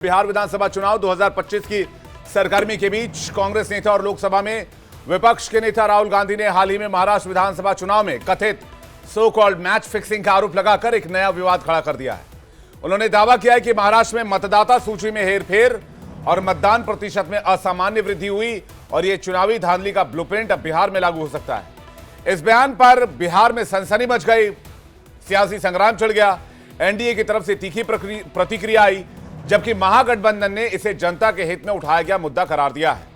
बिहार विधानसभा चुनाव 2025 की सरगर्मी के बीच कांग्रेस नेता और लोकसभा में विपक्ष के नेता राहुल गांधी ने हाल ही में महाराष्ट्र विधानसभा चुनाव में कथित सो कॉल्ड मैच फिक्सिंग का आरोप लगाकर एक नया विवाद खड़ा कर दिया है। उन्होंने दावा किया है कि महाराष्ट्र में मतदाता सूची में हेरफेर और मतदान प्रतिशत में असामान्य वृद्धि हुई और यह चुनावी धांधली का ब्लूप्रिंट अब बिहार में लागू हो सकता है। इस बयान पर बिहार में सनसनी मच गई, सियासी संग्राम छिड़ गया। एनडीए की तरफ से तीखी प्रतिक्रिया आई, जबकि महागठबंधन ने इसे जनता के हित में उठाया गया मुद्दा करार दिया है।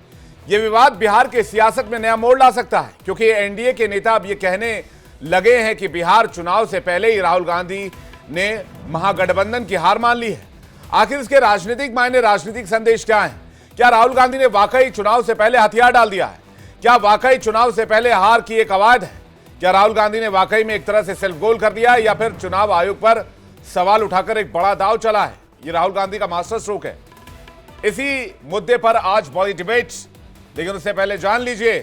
यह विवाद बिहार के सियासत में नया मोड़ ला सकता है, क्योंकि एनडीए के नेता अब यह कहने लगे हैं कि बिहार चुनाव से पहले ही राहुल गांधी ने महागठबंधन की हार मान ली है। आखिर इसके राजनीतिक मायने, राजनीतिक संदेश क्या है? क्या राहुल गांधी ने वाकई चुनाव से पहले हथियार डाल दिया है? क्या वाकई चुनाव से पहले हार की एक कवायद है? क्या राहुल गांधी ने वाकई में एक तरह से सेल्फ गोल कर दिया है, या फिर चुनाव आयोग पर सवाल उठाकर एक बड़ा दांव चला है? ये राहुल गांधी का मास्टर स्ट्रोक है। इसी मुद्दे पर आज बड़ी डिबेट, लेकिन उससे पहले जान लीजिए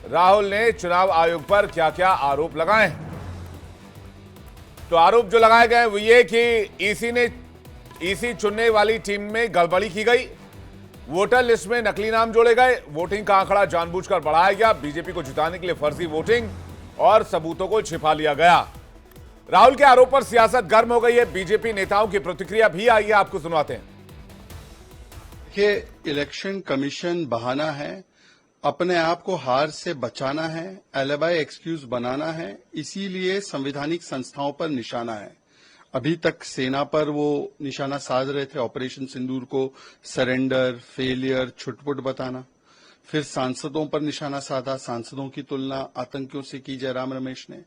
राहुल ने चुनाव आयोग पर क्या क्या आरोप लगाए हैं। तो आरोप जो लगाए गए वो ये कि ईसी चुनने वाली टीम में गड़बड़ी की गई, वोटर लिस्ट में नकली नाम जोड़े गए, वोटिंग का आंकड़ा जानबूझकर बढ़ाया गया, बीजेपी को जिताने के लिए फर्जी वोटिंग और सबूतों को छिपा लिया गया। राहुल के आरोप पर सियासत गर्म हो गई है। बीजेपी नेताओं की प्रतिक्रिया भी आई है, आपको सुनवाते हैं। देखिए, इलेक्शन कमीशन बहाना है, अपने आप को हार से बचाना है, एलिबाई एक्सक्यूज बनाना है, इसीलिए संवैधानिक संस्थाओं पर निशाना है। अभी तक सेना पर वो निशाना साध रहे थे, ऑपरेशन सिंदूर को सरेंडर, फेलियर, छुटपुट बताना। फिर सांसदों पर निशाना साधा, सांसदों की तुलना आतंकियों से की जयराम रमेश ने।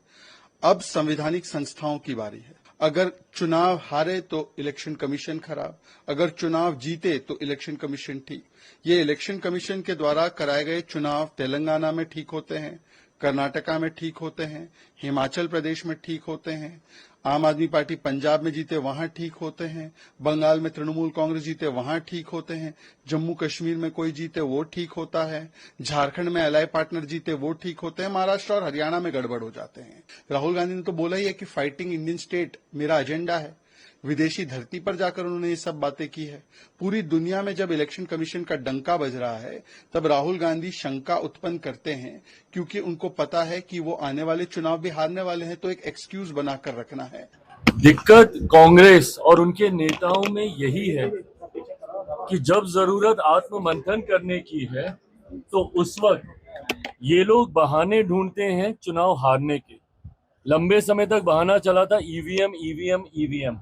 अब संवैधानिक संस्थाओं की बारी है। अगर चुनाव हारे तो इलेक्शन कमीशन खराब, अगर चुनाव जीते तो इलेक्शन कमीशन ठीक। ये इलेक्शन कमीशन के द्वारा कराए गए चुनाव तेलंगाना में ठीक होते हैं, कर्नाटका में ठीक होते हैं, हिमाचल प्रदेश में ठीक होते हैं, आम आदमी पार्टी पंजाब में जीते वहां ठीक होते हैं, बंगाल में तृणमूल कांग्रेस जीते वहां ठीक होते हैं, जम्मू कश्मीर में कोई जीते वो ठीक होता है, झारखंड में एलाई पार्टनर जीते वो ठीक होते हैं, महाराष्ट्र और हरियाणा में गड़बड़ हो जाते हैं। राहुल गांधी ने तो बोला ही है कि फाइटिंग इंडियन स्टेट मेरा एजेंडा है। विदेशी धरती पर जाकर उन्होंने ये सब बातें की है। पूरी दुनिया में जब इलेक्शन कमीशन का डंका बज रहा है, तब राहुल गांधी शंका उत्पन्न करते हैं, क्योंकि उनको पता है कि वो आने वाले चुनाव भी हारने वाले हैं, तो एक एक्सक्यूज बनाकर रखना है। दिक्कत कांग्रेस और उनके नेताओं में यही है कि जब जरूरत आत्ममंथन करने की है, तो उस वक्त ये लोग बहाने ढूंढते हैं चुनाव हारने के। लंबे समय तक बहाना चला था ईवीएम ईवीएम ईवीएम।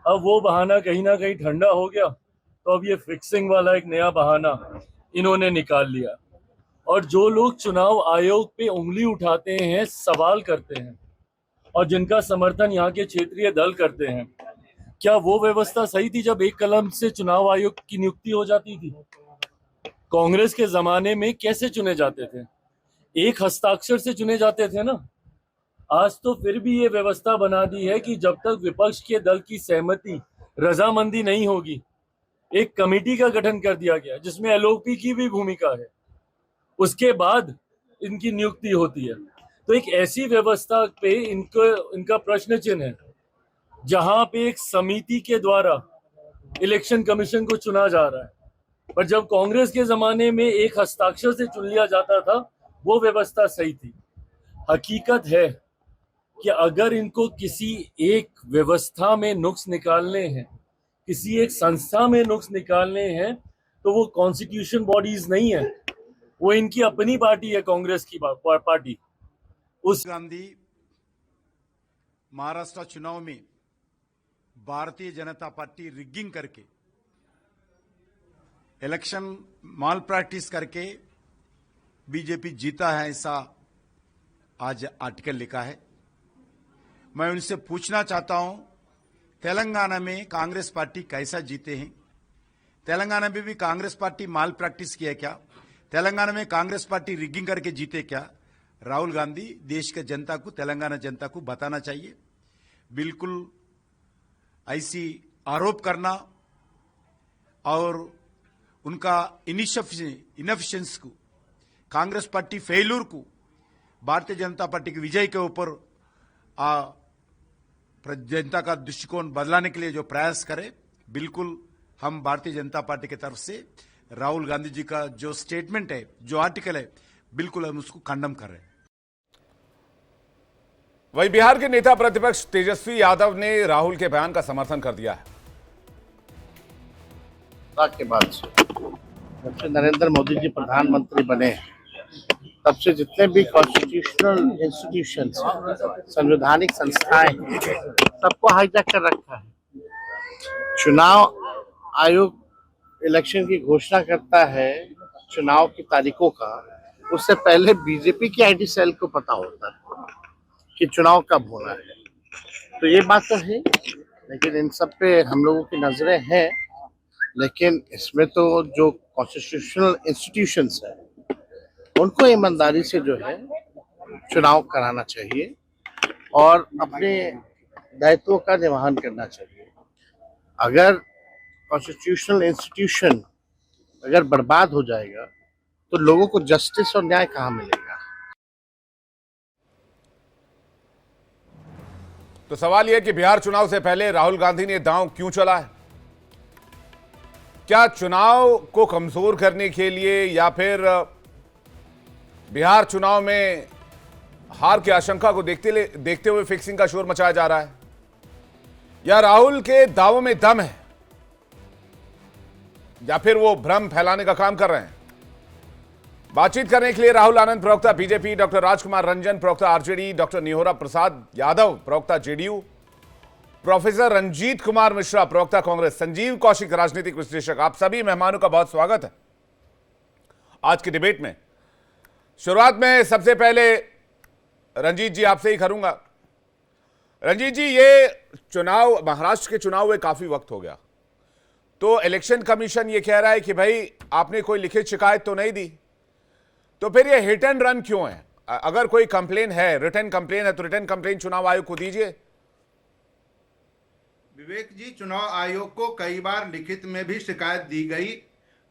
अब वो बहाना कहीं ना कहीं ठंडा हो गया, तो अब ये फिक्सिंग वाला एक नया बहाना इन्होंने निकाल लिया। और जो लोग चुनाव आयोग पे उंगली उठाते हैं, सवाल करते हैं, और जिनका समर्थन यहाँ के क्षेत्रीय दल करते हैं, क्या वो व्यवस्था सही थी जब एक कलम से चुनाव आयोग की नियुक्ति हो जाती थी? कांग्रेस के जमाने में कैसे चुने जाते थे? एक हस्ताक्षर से चुने जाते थे ना। आज तो फिर भी ये व्यवस्था बना दी है कि जब तक विपक्ष के दल की सहमति, रजामंदी नहीं होगी, एक कमेटी का गठन कर दिया गया जिसमें एलओपी की भी भूमिका है, उसके बाद इनकी नियुक्ति होती है। तो एक ऐसी व्यवस्था पे इनका प्रश्न चिन्ह है, जहां पे एक समिति के द्वारा इलेक्शन कमीशन को चुना जा रहा है। पर जब कांग्रेस के जमाने में एक हस्ताक्षर से चुन लिया जाता था, वो व्यवस्था सही थी। हकीकत है कि अगर इनको किसी एक व्यवस्था में नुक्स निकालने हैं, किसी एक संस्था में नुक्स निकालने हैं, तो वो कॉन्स्टिट्यूशन बॉडीज नहीं है, वो इनकी अपनी पार्टी है, कांग्रेस की पार्टी। उस गांधी महाराष्ट्र चुनाव में भारतीय जनता पार्टी रिगिंग करके, इलेक्शन माल प्रैक्टिस करके बीजेपी जीता है, ऐसा आज आर्टिकल लिखा है। मैं उनसे पूछना चाहता हूं, तेलंगाना में कांग्रेस पार्टी कैसा जीते हैं? तेलंगाना में भी कांग्रेस पार्टी माल प्रैक्टिस किया क्या? तेलंगाना में कांग्रेस पार्टी रिगिंग करके जीते क्या? राहुल गांधी देश के जनता को, तेलंगाना जनता को बताना चाहिए। बिल्कुल ऐसी आरोप करना और उनका इनएफिशिएंसी को, कांग्रेस पार्टी फेल्यूर को भारतीय जनता पार्टी की विजय के ऊपर जनता का दृष्टिकोण बदलाने के लिए जो प्रयास करे, बिल्कुल हम भारतीय जनता पार्टी की तरफ से राहुल गांधी जी का जो स्टेटमेंट है, जो आर्टिकल है, बिल्कुल हम उसको खंडन कर रहे हैं। वहीं बिहार के नेता प्रतिपक्ष तेजस्वी यादव ने राहुल के बयान का समर्थन कर दिया है। के बाद से जब से नरेंद्र मोदी जी प्रधानमंत्री बने तब से जितने भी कॉन्स्टिट्यूशनल इंस्टीट्यूशंस संवैधानिक संस्थाएं सबको हाईजैक कर रखा है। चुनाव आयोग इलेक्शन की घोषणा करता है चुनाव की तारीखों का, उससे पहले बीजेपी की आईटी सेल को पता होता है कि चुनाव कब होना है। तो ये बात तो है, लेकिन इन सब पे हम लोगों की नजरें हैं। लेकिन इसमें तो जो कॉन्स्टिट्यूशनल इंस्टीट्यूशंस है उनको ईमानदारी से जो है चुनाव कराना चाहिए और अपने दायित्वों का निर्वहन करना चाहिए। अगर कॉन्स्टिट्यूशनल इंस्टीट्यूशन अगर बर्बाद हो जाएगा तो लोगों को जस्टिस और न्याय कहाँ मिलेगा। तो सवाल यह कि बिहार चुनाव से पहले राहुल गांधी ने दांव क्यों चला है? क्या चुनाव को कमजोर करने के लिए या फिर बिहार चुनाव में हार की आशंका को देखते हुए फिक्सिंग का शोर मचाया जा रहा है, या राहुल के दावों में दम है, या फिर वो भ्रम फैलाने का काम कर रहे हैं? बातचीत करने के लिए राहुल आनंद प्रवक्ता बीजेपी, डॉक्टर राजकुमार रंजन प्रवक्ता आरजेडी, डॉक्टर निहोरा प्रसाद यादव प्रवक्ता जेडीयू, प्रोफेसर रंजीत कुमार मिश्रा प्रवक्ता कांग्रेस, संजीव कौशिक राजनीतिक विश्लेषक, आप सभी मेहमानों का बहुत स्वागत है आज की डिबेट में। शुरुआत में सबसे पहले रंजीत जी आपसे ही करूंगा। रंजीत जी, ये चुनाव, महाराष्ट्र के चुनाव हुए काफी वक्त हो गया, तो इलेक्शन कमीशन ये कह रहा है कि भाई आपने कोई लिखित शिकायत तो नहीं दी, तो फिर ये हिट एंड रन क्यों है? अगर कोई कंप्लेन है, रिटर्न कंप्लेन है, तो रिटर्न कंप्लेन चुनाव आयोग को दीजिए। विवेक जी, चुनाव आयोग को कई बार लिखित में भी शिकायत दी गई।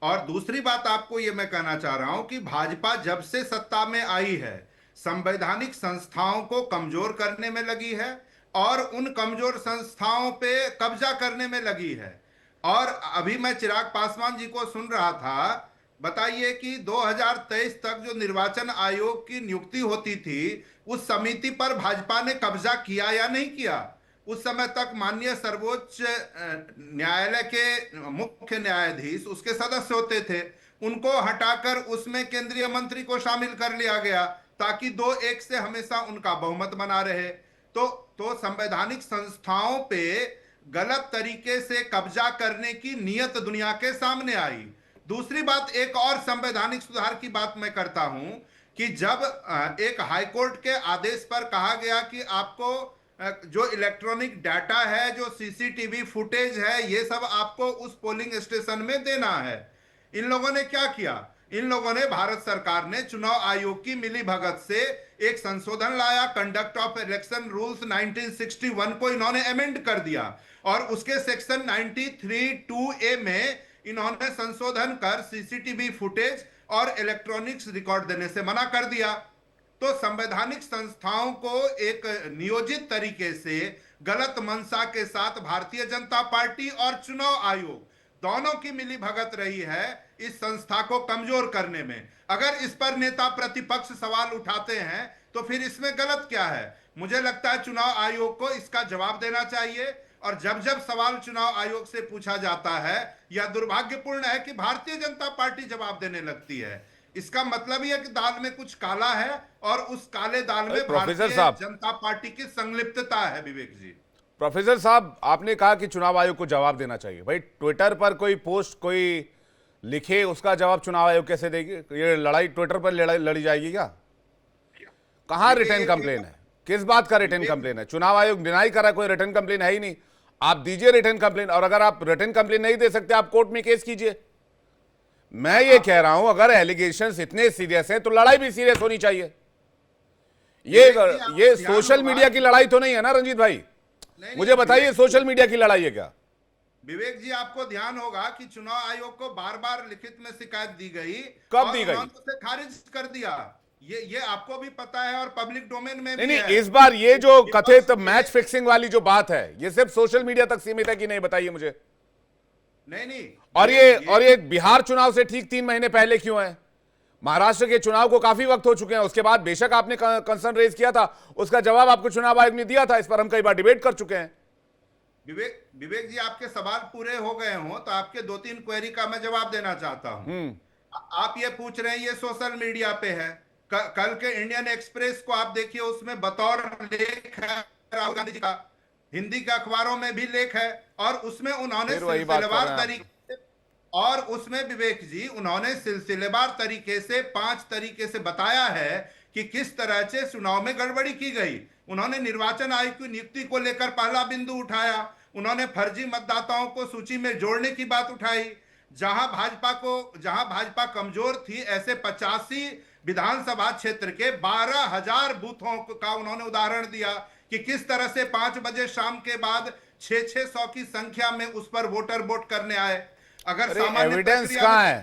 और दूसरी बात आपको ये मैं कहना चाह रहा हूं कि भाजपा जब से सत्ता में आई है संवैधानिक संस्थाओं को कमजोर करने में लगी है और उन कमजोर संस्थाओं पे कब्जा करने में लगी है। और अभी मैं चिराग पासवान जी को सुन रहा था, बताइए कि 2023 तक जो निर्वाचन आयोग की नियुक्ति होती थी उस समिति पर भाजपा ने कब्जा किया या नहीं किया? उस समय तक माननीय सर्वोच्च न्यायालय के मुख्य न्यायाधीश उसके सदस्य होते थे, उनको हटाकर उसमें केंद्रीय मंत्री को शामिल कर लिया गया ताकि 2-1 से हमेशा उनका बहुमत बना रहे। तो संवैधानिक संस्थाओं पे गलत तरीके से कब्जा करने की नीयत दुनिया के सामने आई। दूसरी बात, एक और संवैधानिक सुधार की बात मैं करता हूं कि जब एक हाईकोर्ट के आदेश पर कहा गया कि आपको जो इलेक्ट्रॉनिक डाटा है, जो सीसीटीवी फुटेज है, ये सब आपको उस पोलिंग स्टेशन में देना है। इन लोगों ने क्या किया? इन लोगों ने, भारत सरकार ने चुनाव आयोग की मिली भगत से एक संशोधन लाया, कंडक्ट ऑफ इलेक्शन रूल्स 1961 को इन्होंने अमेंड कर दिया और उसके सेक्शन 93(2)(a) में इन्होंने संशोधन कर सीसीटीवी फुटेज और इलेक्ट्रॉनिक्स रिकॉर्ड देने से मना कर दिया। तो संवैधानिक संस्थाओं को एक नियोजित तरीके से गलत मंशा के साथ भारतीय जनता पार्टी और चुनाव आयोग दोनों की मिली भगत रही है इस संस्था को कमजोर करने में। अगर इस पर नेता प्रतिपक्ष सवाल उठाते हैं तो फिर इसमें गलत क्या है? मुझे लगता है चुनाव आयोग को इसका जवाब देना चाहिए। और जब जब सवाल चुनाव आयोग से पूछा जाता है, यह दुर्भाग्यपूर्ण है कि भारतीय जनता पार्टी जवाब देने लगती है। इसका मतलब यह कि दाल में कुछ काला है और उस काले दाल में भारतीय जनता पार्टी की संलिप्तता है। विवेक जी, प्रोफेसर साहब, आपने कहा कि चुनाव आयोग को जवाब देना चाहिए। भाई, ट्विटर पर कोई पोस्ट कोई लिखे, उसका जवाब चुनाव आयोग कैसे देगी? ये लड़ाई ट्विटर पर लड़ी जाएगी क्या? कहां रिटर्न कंप्लेन है? किस बात का रिटर्न कंप्लेन है? चुनाव आयोग डिनाई कर रहा है, कोई रिटर्न कंप्लेन है ही नहीं। आप दीजिए रिटर्न कंप्लेन, और अगर आप रिटर्न कंप्लेन नहीं दे सकते, आप कोर्ट में केस कीजिए। मैं ये कह रहा हूं, अगर एलिगेशंस इतने सीरियस हैं तो लड़ाई भी सीरियस होनी चाहिए। ये सोशल मीडिया की लड़ाई तो नहीं है ना रंजीत भाई? मुझे बताइए, सोशल मीडिया की लड़ाई है क्या? विवेक जी, आपको ध्यान होगा कि चुनाव आयोग को बार बार लिखित में शिकायत दी गई। कब दी गई? उसे खारिज कर दिया। ये आपको भी पता है और पब्लिक डोमेन में भी नहीं, है। इस बार ये जो कथित मैच फिक्सिंग वाली जो बात है, ये सिर्फ सोशल मीडिया तक सीमित है कि नहीं, बताइए मुझे। नहीं और ये बिहार चुनाव से ठीक 3 महीने पहले क्यों है? महाराष्ट्र के चुनाव को काफी वक्त हो चुके हैं। उसके बाद बेशक आपने कंसर्न रेज किया था, उसका जवाब आपको चुनाव आयोग ने दिया था। इस पर हम कई बार डिबेट कर चुके हैं। विवेक जी, आपके सवाल पूरे हो गए हों तो आपके 2-3 क्वेरी का मैं जवाब देना चाहता हूं। आप ये पूछ रहे हैं, ये सोशल मीडिया पे है। कल के इंडियन एक्सप्रेस को आप देखिए, उसमें बतौर लेख है राहुल गांधी जी का, हिंदी के अखबारों में भी लेख है, और उसमें उन्होंने सिलसिलेवार तरीके और उसमें विवेक जी उन्होंने सिलसिलेवार तरीके से 5 तरीके से बताया है कि किस तरह से चुनाव में गड़बड़ी की गई। उन्होंने निर्वाचन आयोग की नियुक्ति को लेकर पहला बिंदु उठाया, उन्होंने फर्जी मतदाताओं को सूची में जोड़ने की बात उठाई। जहां भाजपा कमजोर थी, ऐसे 85 विधानसभा क्षेत्र के 12,000 बूथों का उन्होंने उदाहरण दिया कि किस तरह से 5 बजे शाम के बाद 600 की संख्या में उस पर वोटर वोट करने आए। अगर सामान्य एविडेंस कहां है?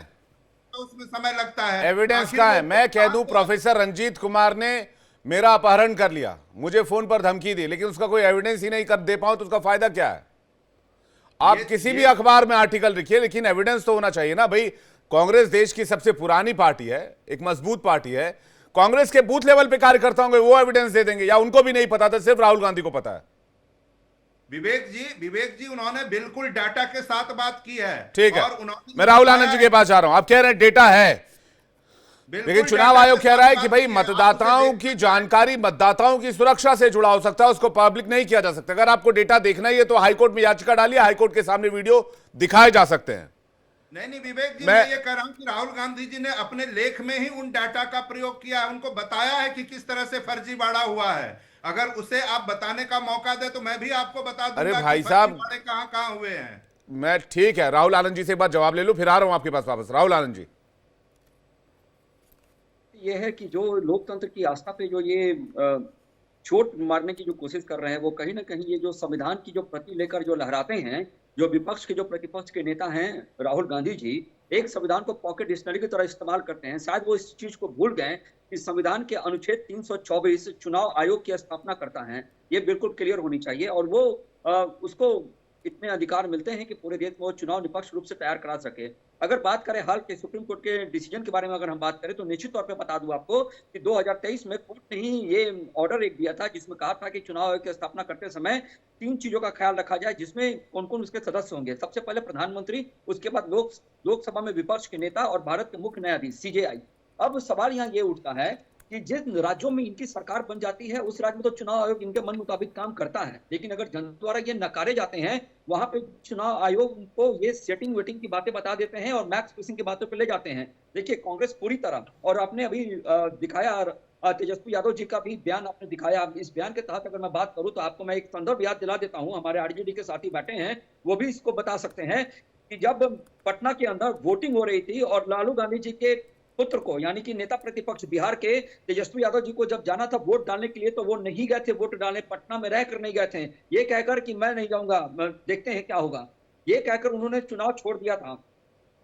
तो उसमें समय लगता है। एविडेंस कहां है? मैं कह दूं प्रोफेसर रंजीत कुमार ने मेरा अपहरण कर लिया, मुझे फोन पर धमकी दी, लेकिन उसका कोई एविडेंस ही नहीं कर दे पाऊं तो उसका फायदा क्या है? आप किसी भी अखबार में आर्टिकल लिखिए, लेकिन एविडेंस तो होना चाहिए ना भाई। कांग्रेस देश की सबसे पुरानी पार्टी है, एक मजबूत पार्टी है। कांग्रेस के बूथ लेवल पे कार्यकर्ता होंगे, वो एविडेंस दे देंगे, या उनको भी नहीं पता था, सिर्फ राहुल गांधी को पता है? विवेक जी उन्होंने बिल्कुल डाटा के साथ बात की है। ठीक है, और मैं राहुल आनंद जी के पास जा रहा हूं। आप कह रहे हैं डेटा है, लेकिन चुनाव आयोग कह रहा है कि भाई मतदाताओं की जानकारी मतदाताओं की सुरक्षा से जुड़ा हो सकता है, उसको पब्लिक नहीं किया जा सकता। अगर आपको डेटा देखना ही है तो हाईकोर्ट में याचिका डालिए, हाईकोर्ट के सामने वीडियो दिखाए जा सकते हैं। नहीं विवेक जी, मैं ये कह रहा हूं कि राहुल गांधी जी ने अपने लेख में ही उन डाटा का प्रयोग किया है, उनको बताया है कि किस तरह से फर्जीवाड़ा हुआ है। अगर उसे आप बताने का मौका दे तो मैं भी आपको बता दूंगा। अरे भाई साहब, कहां हुए हैं। मैं ठीक है, राहुल आनंद जी से एक बार जवाब ले लूं, फिर आ रहा हूं आपके पास वापस। राहुल आनंद जी, ये है कि जो लोकतंत्र की आस्था पे जो ये चोट मारने की जो कोशिश कर रहे हैं, वो कहीं ना कहीं ये जो संविधान की जो प्रति लेकर जो लहराते हैं, जो विपक्ष के जो प्रतिपक्ष के नेता हैं राहुल गांधी जी, एक संविधान को पॉकेट डिक्शनरी की तरह इस्तेमाल करते हैं। शायद वो इस चीज को भूल गए कि संविधान के अनुच्छेद 324 चुनाव आयोग की स्थापना करता है। ये बिल्कुल क्लियर होनी चाहिए, और वो उसको इतने अधिकार मिलते हैं कि पूरे देश में वो चुनाव निष्पक्ष रूप से तैयार करा सके। अगर बात करें हाल के सुप्रीम कोर्ट के डिसीजन के बारे में, अगर हम बात करें तो निश्चित तौर पे बता दूं आपको कि 2023 में कोर्ट ने ही ये ऑर्डर एक दिया था, जिसमें कहा था कि चुनाव आयोग की स्थापना करते समय 3 चीजों का ख्याल रखा जाए, जिसमें कौन कौन उसके सदस्य होंगे। सबसे पहले प्रधानमंत्री, उसके बाद लोकसभा में विपक्ष के नेता, और भारत के मुख्य न्यायाधीश CJI। अब सवाल यहाँ ये उठता है कि जिन राज्यों में इनकी सरकार बन जाती है, उस राज्य में तो चुनाव आयोग इनके मन मुताबिक काम करता है, लेकिन अगर जनता द्वारा ये नकारे जाते हैं, वहां पे चुनाव आयोग को ये सेटिंग वेटिंग की बातें बता देते हैं और मैच फिक्सिंग की बातों पे ले जाते हैं। देखिए कांग्रेस पूरी तरह, और आपने अभी दिखाया तेजस्वी यादव जी का भी बयान आपने दिखाया। इस बयान के तहत अगर मैं बात करूं तो आपको मैं एक संदर्भ याद दिला देता हूं, हमारे RJD के साथी बैठे हैं, वो भी इसको बता सकते हैं कि जब पटना के अंदर वोटिंग हो रही थी और लालू गांधी जी के पुत्र को, यानी कि नेता प्रतिपक्ष बिहार के तेजस्वी यादव जी को जब जाना था वोट डालने के लिए, तो वो नहीं गए थे वोट डालने, पटना में रहकर नहीं गए थे, ये कहकर कि मैं नहीं जाऊंगा, देखते हैं क्या होगा, ये कहकर उन्होंने चुनाव छोड़ दिया था।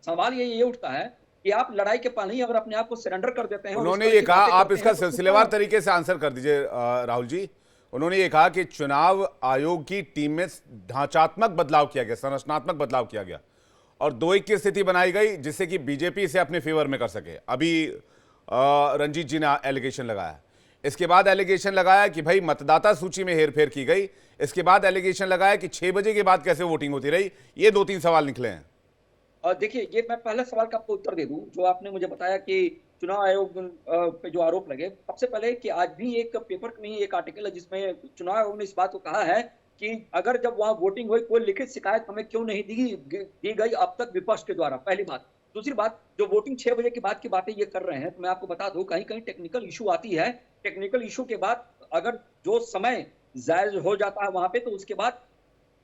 सवाल ये उठता है कि आप लड़ाई के पहले ही अगर अपने आप को सरेंडर कर देते हैं। उन्होंने ये कहा, आप इसका सिलसिलेवार तरीके से आंसर कर दीजिए राहुल जी। उन्होंने ये कहा कि चुनाव आयोग की टीम में ढांचात्मक बदलाव किया गया, संरचनात्मक बदलाव किया गया, और 2-1 की स्थिति बनाई गई जिससे कि बीजेपी इसे अपने फेवर में कर सके। अभी रंजीत जी ने एलिगेशन लगाया, इसके बाद एलिगेशन लगाया कि भाई मतदाता सूची में हेरफेर की गई, इसके बाद एलिगेशन लगाया कि 6 बजे के बाद कैसे वोटिंग होती रही। ये 2-3 सवाल निकले हैं। और देखिए, ये मैं पहले सवाल का आपको उत्तर दे दूं, जो आपने मुझे बताया कि चुनाव आयोग पे जो आरोप लगे। सबसे पहले कि आज भी एक पेपर में ही एक आर्टिकल है जिसमें चुनाव आयोग ने इस बात को कहा है कि अगर जब वहां वोटिंग हुई, कोई लिखित शिकायत हमें क्यों नहीं दी गई अब तक विपक्ष के द्वारा, पहली बात। दूसरी बात, जो वोटिंग 6 बजे के बाद की बातें ये कर रहे हैं, तो मैं आपको बता दूं कहीं कहीं टेक्निकल इशू आती है। टेक्निकल इशू के बाद अगर जो समय जायज हो जाता है वहां पे, तो उसके बाद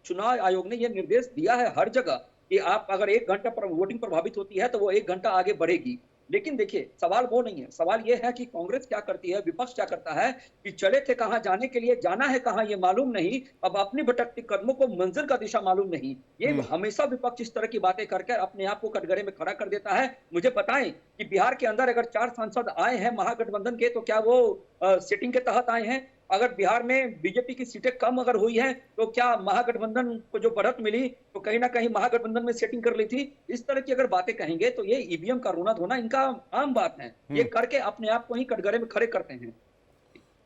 चुनाव आयोग ने यह निर्देश दिया है हर जगह कि आप अगर 1 घंटा पर वोटिंग प्रभावित होती है तो वो 1 घंटा आगे बढ़ेगी। लेकिन देखिए, सवाल वो नहीं है, सवाल ये है कि कांग्रेस क्या करती है, विपक्ष क्या करता है कि चले थे कहां, जाने के लिए जाना है कहां ये मालूम नहीं, अब अपनी भटकती कदमों को मंजिल का दिशा मालूम नहीं। ये हमेशा विपक्ष इस तरह की बातें करके अपने आप को कटघरे में खड़ा कर देता है। मुझे बताएं कि बिहार के अंदर अगर 4 सांसद आए हैं महागठबंधन के, तो क्या वो सिटिंग के तहत आए हैं? अगर बिहार में बीजेपी की सीटें कम अगर हुई हैं तो क्या महागठबंधन को जो बढ़त मिली तो कहीं ना कहीं महागठबंधन में सेटिंग कर ली थी। इस तरह की अगर बातें कहेंगे तो ये ईवीएम का रोना धोना इनका आम बात है, ये करके अपने आप को ही कटघरे में खड़े करते हैं।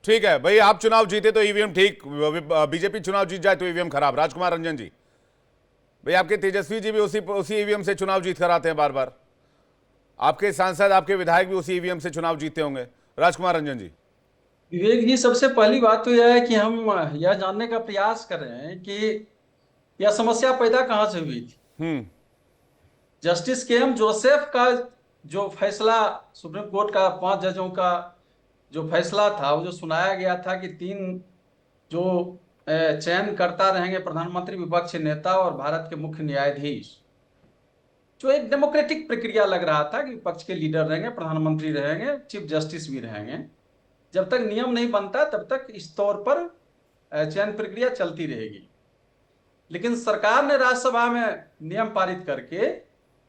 ठीक है भाई, आप चुनाव जीते तो ईवीएम ठीक, बीजेपी चुनाव जीत जाए तो ईवीएम खराब। राजकुमार रंजन जी, भाई आपके तेजस्वी जी भी उसी ईवीएम से चुनाव जीत कर आते हैं बार बार, आपके सांसद आपके विधायक भी उसी ईवीएम से चुनाव जीतते होंगे। राजकुमार रंजन जी। विवेक जी, सबसे पहली बात तो यह है कि हम यह जानने का प्रयास कर रहे हैं कि यह समस्या पैदा कहां से हुई थी। जस्टिस के एम जोसेफ का जो फैसला, सुप्रीम कोर्ट का 5 जजों का जो फैसला था, वो जो सुनाया गया था कि 3 जो चयन करता रहेंगे, प्रधानमंत्री, विपक्ष नेता और भारत के मुख्य न्यायाधीश, जो एक डेमोक्रेटिक प्रक्रिया लग रहा था कि विपक्ष के लीडर रहेंगे, प्रधानमंत्री रहेंगे, चीफ जस्टिस भी रहेंगे। जब तक नियम नहीं बनता तब तक इस तौर पर चयन प्रक्रिया चलती रहेगी। लेकिन सरकार ने राज्यसभा में नियम पारित करके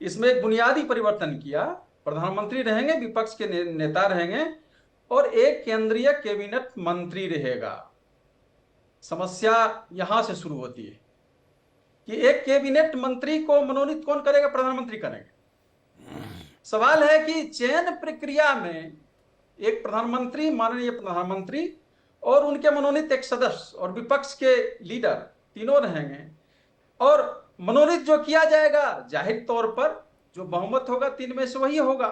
इसमें एक बुनियादी परिवर्तन किया। प्रधानमंत्री रहेंगे, विपक्ष के नेता रहेंगे और एक केंद्रीय कैबिनेट मंत्री रहेगा। समस्या यहां से शुरू होती है कि एक कैबिनेट मंत्री को मनोनीत कौन करेगा? प्रधानमंत्री करेंगे। सवाल है कि चयन प्रक्रिया में एक प्रधानमंत्री, माननीय प्रधानमंत्री और उनके मनोनीत एक सदस्य और विपक्ष के लीडर तीनों रहेंगे, और मनोनीत जो किया जाएगा जाहिर तौर पर जो बहुमत होगा 3 में से वही होगा।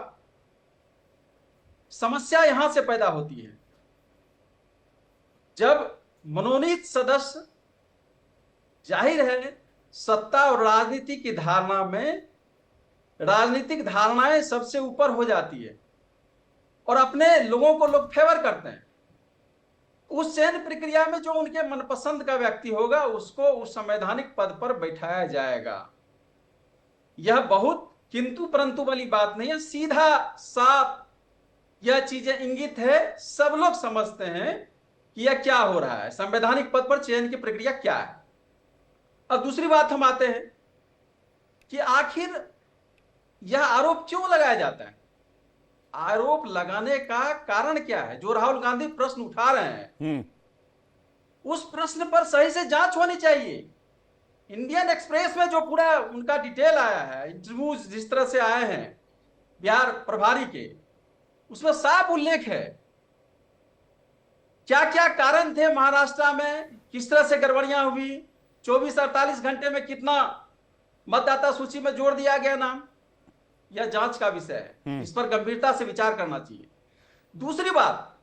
समस्या यहां से पैदा होती है जब मनोनीत सदस्य, जाहिर है सत्ता और राजनीति की धारणा में राजनीतिक धारणाएं सबसे ऊपर हो जाती है और अपने लोगों को लोग फेवर करते हैं। उस चयन प्रक्रिया में जो उनके मनपसंद का व्यक्ति होगा उसको उस संवैधानिक पद पर बैठाया जाएगा। यह बहुत किंतु परंतु वाली बात नहीं है, सीधा साफ यह चीजें इंगित है, सब लोग समझते हैं कि यह क्या हो रहा है, संवैधानिक पद पर चयन की प्रक्रिया क्या है। अब दूसरी बात हम आते हैं कि आखिर यह आरोप क्यों लगाया जाता है? आरोप लगाने का कारण क्या है? जो राहुल गांधी प्रश्न उठा रहे हैं उस प्रश्न पर सही से जांच होनी चाहिए। इंडियन एक्सप्रेस में जो पूरा उनका डिटेल आया है, इंटरव्यूज जिस तरह से आए हैं बिहार प्रभारी के, उसमें साफ उल्लेख है क्या क्या कारण थे महाराष्ट्र में, किस तरह से गड़बड़ियां हुई, 24-48 घंटे में कितना मतदाता सूची में जोड़ दिया गया नाम। यह जांच का विषय है, इस पर गंभीरता से विचार करना चाहिए। दूसरी बात,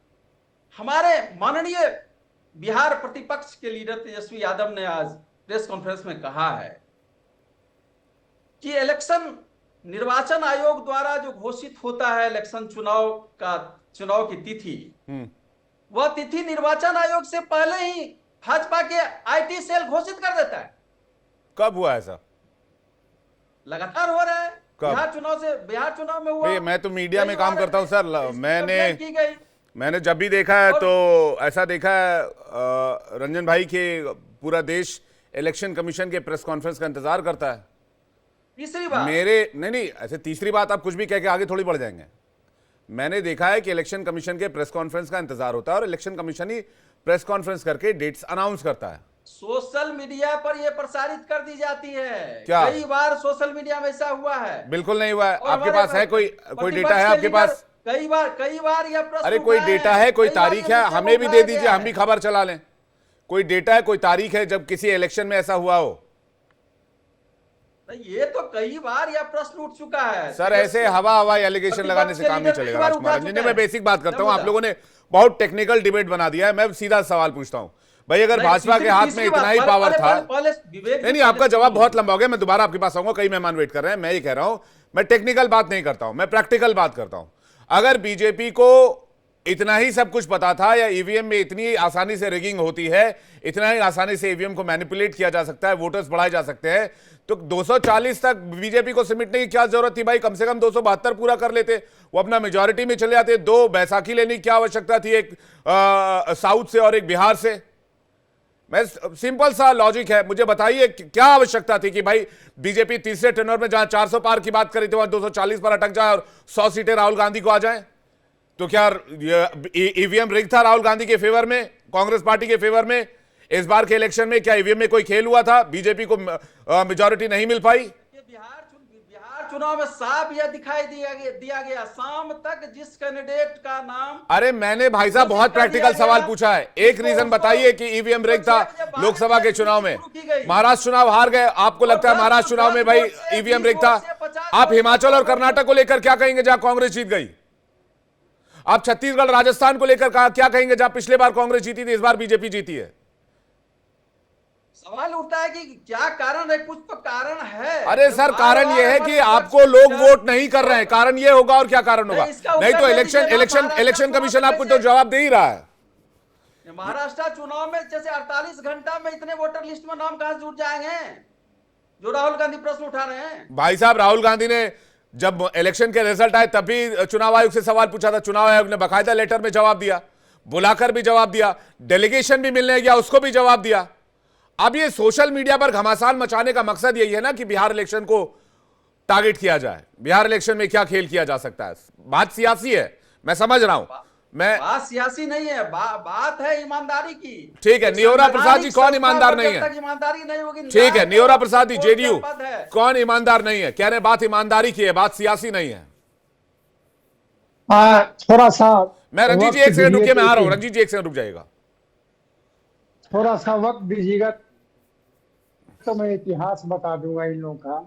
हमारे माननीय बिहार प्रतिपक्ष के लीडर तेजस्वी यादव ने आज प्रेस कॉन्फ्रेंस में कहा है कि इलेक्शन, निर्वाचन आयोग द्वारा जो घोषित होता है इलेक्शन चुनाव की तिथि, वह तिथि निर्वाचन आयोग से पहले ही भाजपा के आईटी सेल घोषित कर देता है। कब हुआ ऐसा? लगातार हो रहा है। बिहार चुनाव में हुआ। मैं तो मीडिया में काम करता हूं सर, मैंने जब भी देखा है तो ऐसा देखा है रंजन भाई के पूरा देश इलेक्शन कमीशन के प्रेस कॉन्फ्रेंस का इंतजार करता है। तीसरी बात नहीं ऐसे तीसरी बात आप कुछ भी कह के आगे थोड़ी बढ़ जाएंगे। मैंने देखा है कि इलेक्शन कमीशन के प्रेस कॉन्फ्रेंस का इंतजार होता है और इलेक्शन कमीशन ही प्रेस कॉन्फ्रेंस करके डेट्स अनाउंस करता है। सोशल मीडिया पर यह प्रसारित कर दी जाती है। क्या? कई बार सोशल मीडिया में ऐसा हुआ है। बिल्कुल नहीं हुआ है। आपके पास है कोई डेटा है आपके पास? कई बार यह प्रश्न, अरे कोई डेटा है, कोई तारीख है, हमें भी दे दीजिए, हम भी खबर चला लें। कोई डेटा है, कोई तारीख है जब किसी इलेक्शन में ऐसा हुआ हो? ये तो कई बार यह प्रश्न उठ चुका है सर। ऐसे हवा एलिगेशन लगाने से काम नहीं चलेगा। राजकुमार जी, मैं बेसिक बात करता हूं, आप लोगों ने बहुत टेक्निकल डिबेट बना दिया है। मैं सीधा सवाल पूछता हूं भाई, अगर भाजपा के हाथ में इतना ही पावर था, नहीं आपका जवाब बहुत लंबा हो गया, मैं दोबारा आपके पास आऊंगा, कई मेहमान वेट कर रहे हैं। मैं ये कह रहा हूं, मैं टेक्निकल बात नहीं करता हूं, मैं प्रैक्टिकल बात करता हूं। अगर बीजेपी को इतना ही सब कुछ पता था, या ईवीएम में इतनी आसानी से रिगिंग होती है, इतना ही आसानी से ईवीएम को मैनिपुलेट किया जा सकता है, वोटर्स बढ़ाए जा सकते हैं, तो 240 तक बीजेपी को सिमटने की क्या जरूरत थी भाई? कम से कम 272 पूरा कर लेते, वो अपना मेजॉरिटी में चले जाते। 2 बैसाखी लेने की क्या आवश्यकता थी, एक साउथ से और एक बिहार से? मैं सिंपल सा लॉजिक है, मुझे बताइए क्या आवश्यकता थी कि भाई बीजेपी तीसरे टेन्योर में जहां 400 पार की बात करी थी वहां 240 पर अटक जाए और 100 सीटें राहुल गांधी को आ जाए? तो क्या ईवीएम रिग था राहुल गांधी के फेवर में? कांग्रेस पार्टी के फेवर में इस बार के इलेक्शन में? क्या ईवीएम में कोई खेल हुआ था? बीजेपी को मेजॉरिटी नहीं मिल पाई? बिहार चुनाव में साफ यह दिखाई दिया गया शाम तक जिस कैंडिडेट का नाम। अरे मैंने भाई साहब बहुत प्रैक्टिकल सवाल पूछा है। एक रीजन बताइए कि ईवीएम रिग था लोकसभा के चुनाव में। महाराष्ट्र चुनाव हार गए, आपको लगता है महाराष्ट्र चुनाव में भाई ईवीएम रिग था? आप हिमाचल और कर्नाटक को लेकर क्या कहेंगे जहां कांग्रेस जीत गई? आप छत्तीसगढ़ राजस्थान को लेकर क्या कहेंगे जहां पिछले बार कांग्रेस जीती थी, इस बार बीजेपी जीती है? सवाल उठता है कि क्या कारण है, कुछ तो कारण है। अरे सर, कारण यह है कि आपको लोग वोट नहीं कर रहे हैं, कारण यह होगा। और क्या कारण होगा? नहीं तो इलेक्शन कमीशन आपको तो जवाब दे ही रहा है। महाराष्ट्र चुनाव में जैसे 48 घंटा में इतने वोटर लिस्ट में नाम कहां से जुट जाएंगे जो राहुल गांधी प्रश्न उठा रहे हैं? भाई साहब, राहुल गांधी ने जब इलेक्शन के रिजल्ट आए तब भी चुनाव आयोग से सवाल पूछा था। चुनाव आयोग ने बाकायदा लेटर में जवाब दिया, बुलाकर भी जवाब दिया, डेलीगेशन भी मिलने गया, उसको भी जवाब दिया। अब ये सोशल मीडिया पर घमासान मचाने का मकसद यही है ना कि बिहार इलेक्शन को टारगेट किया जाए। बिहार इलेक्शन में क्या खेल किया जा सकता है? बात सियासी है, मैं समझ रहा हूं। बात सियासी नहीं है, बात है ईमानदारी की। ठीक है, नियोरा प्रसाद जी कौन ईमानदार नहीं है? ईमानदारी नहीं होगी। ठीक है, नियोरा प्रसाद जी जेडीयू कौन ईमानदार नहीं है? कह रहे बात ईमानदारी की है, बात सियासी नहीं है। थोड़ा सा मैं रंजीत जी एक सेकंड रुकिए, मैं आ रहा हूं। रंजीत जी एक सेकंड रुक जाइएगा, थोड़ा सा वक्त दीजिएगा तो मैं इतिहास बता दूंगा इन लोगों का,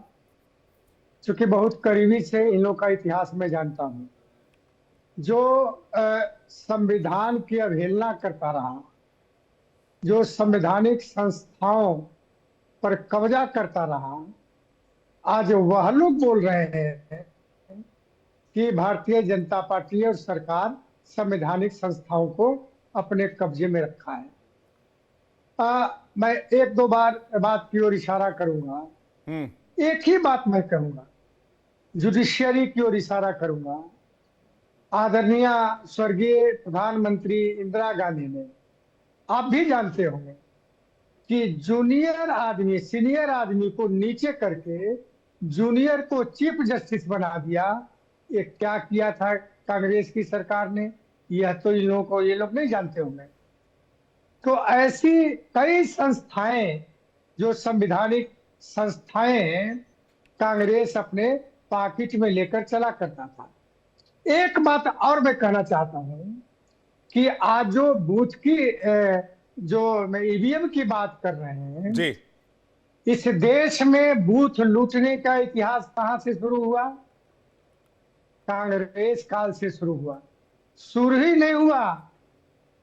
क्योंकि बहुत करीबी से इन लोगों का इतिहास मैं जानता हूं। जो संविधान की अवहेलना करता रहा, जो संवैधानिक संस्थाओं पर कब्जा करता रहा, आज वह लोग बोल रहे हैं कि भारतीय जनता पार्टी और सरकार संवैधानिक संस्थाओं को अपने कब्जे में रखा है। मैं एक दो बार बात की ओर इशारा करूंगा, एक ही बात मैं कहूंगा, जुडिशियरी की ओर इशारा करूंगा। आदरणीय स्वर्गीय प्रधानमंत्री इंदिरा गांधी ने, आप भी जानते होंगे कि जूनियर आदमी सीनियर आदमी को नीचे करके जूनियर को चीफ जस्टिस बना दिया। ये क्या किया था कांग्रेस की सरकार ने, यह तो इन लोगों को ये लोग नहीं जानते होंगे। तो ऐसी कई संस्थाएं, जो संवैधानिक संस्थाएं कांग्रेस अपने पॉकेट में लेकर चला करता था। एक बात और मैं कहना चाहता हूं कि आज जो बूथ की जो ईवीएम की बात कर रहे हैं जी, इस देश में बूथ लूटने का इतिहास कहां से शुरू हुआ? कांग्रेस काल से शुरू हुआ। शुरू ही नहीं हुआ,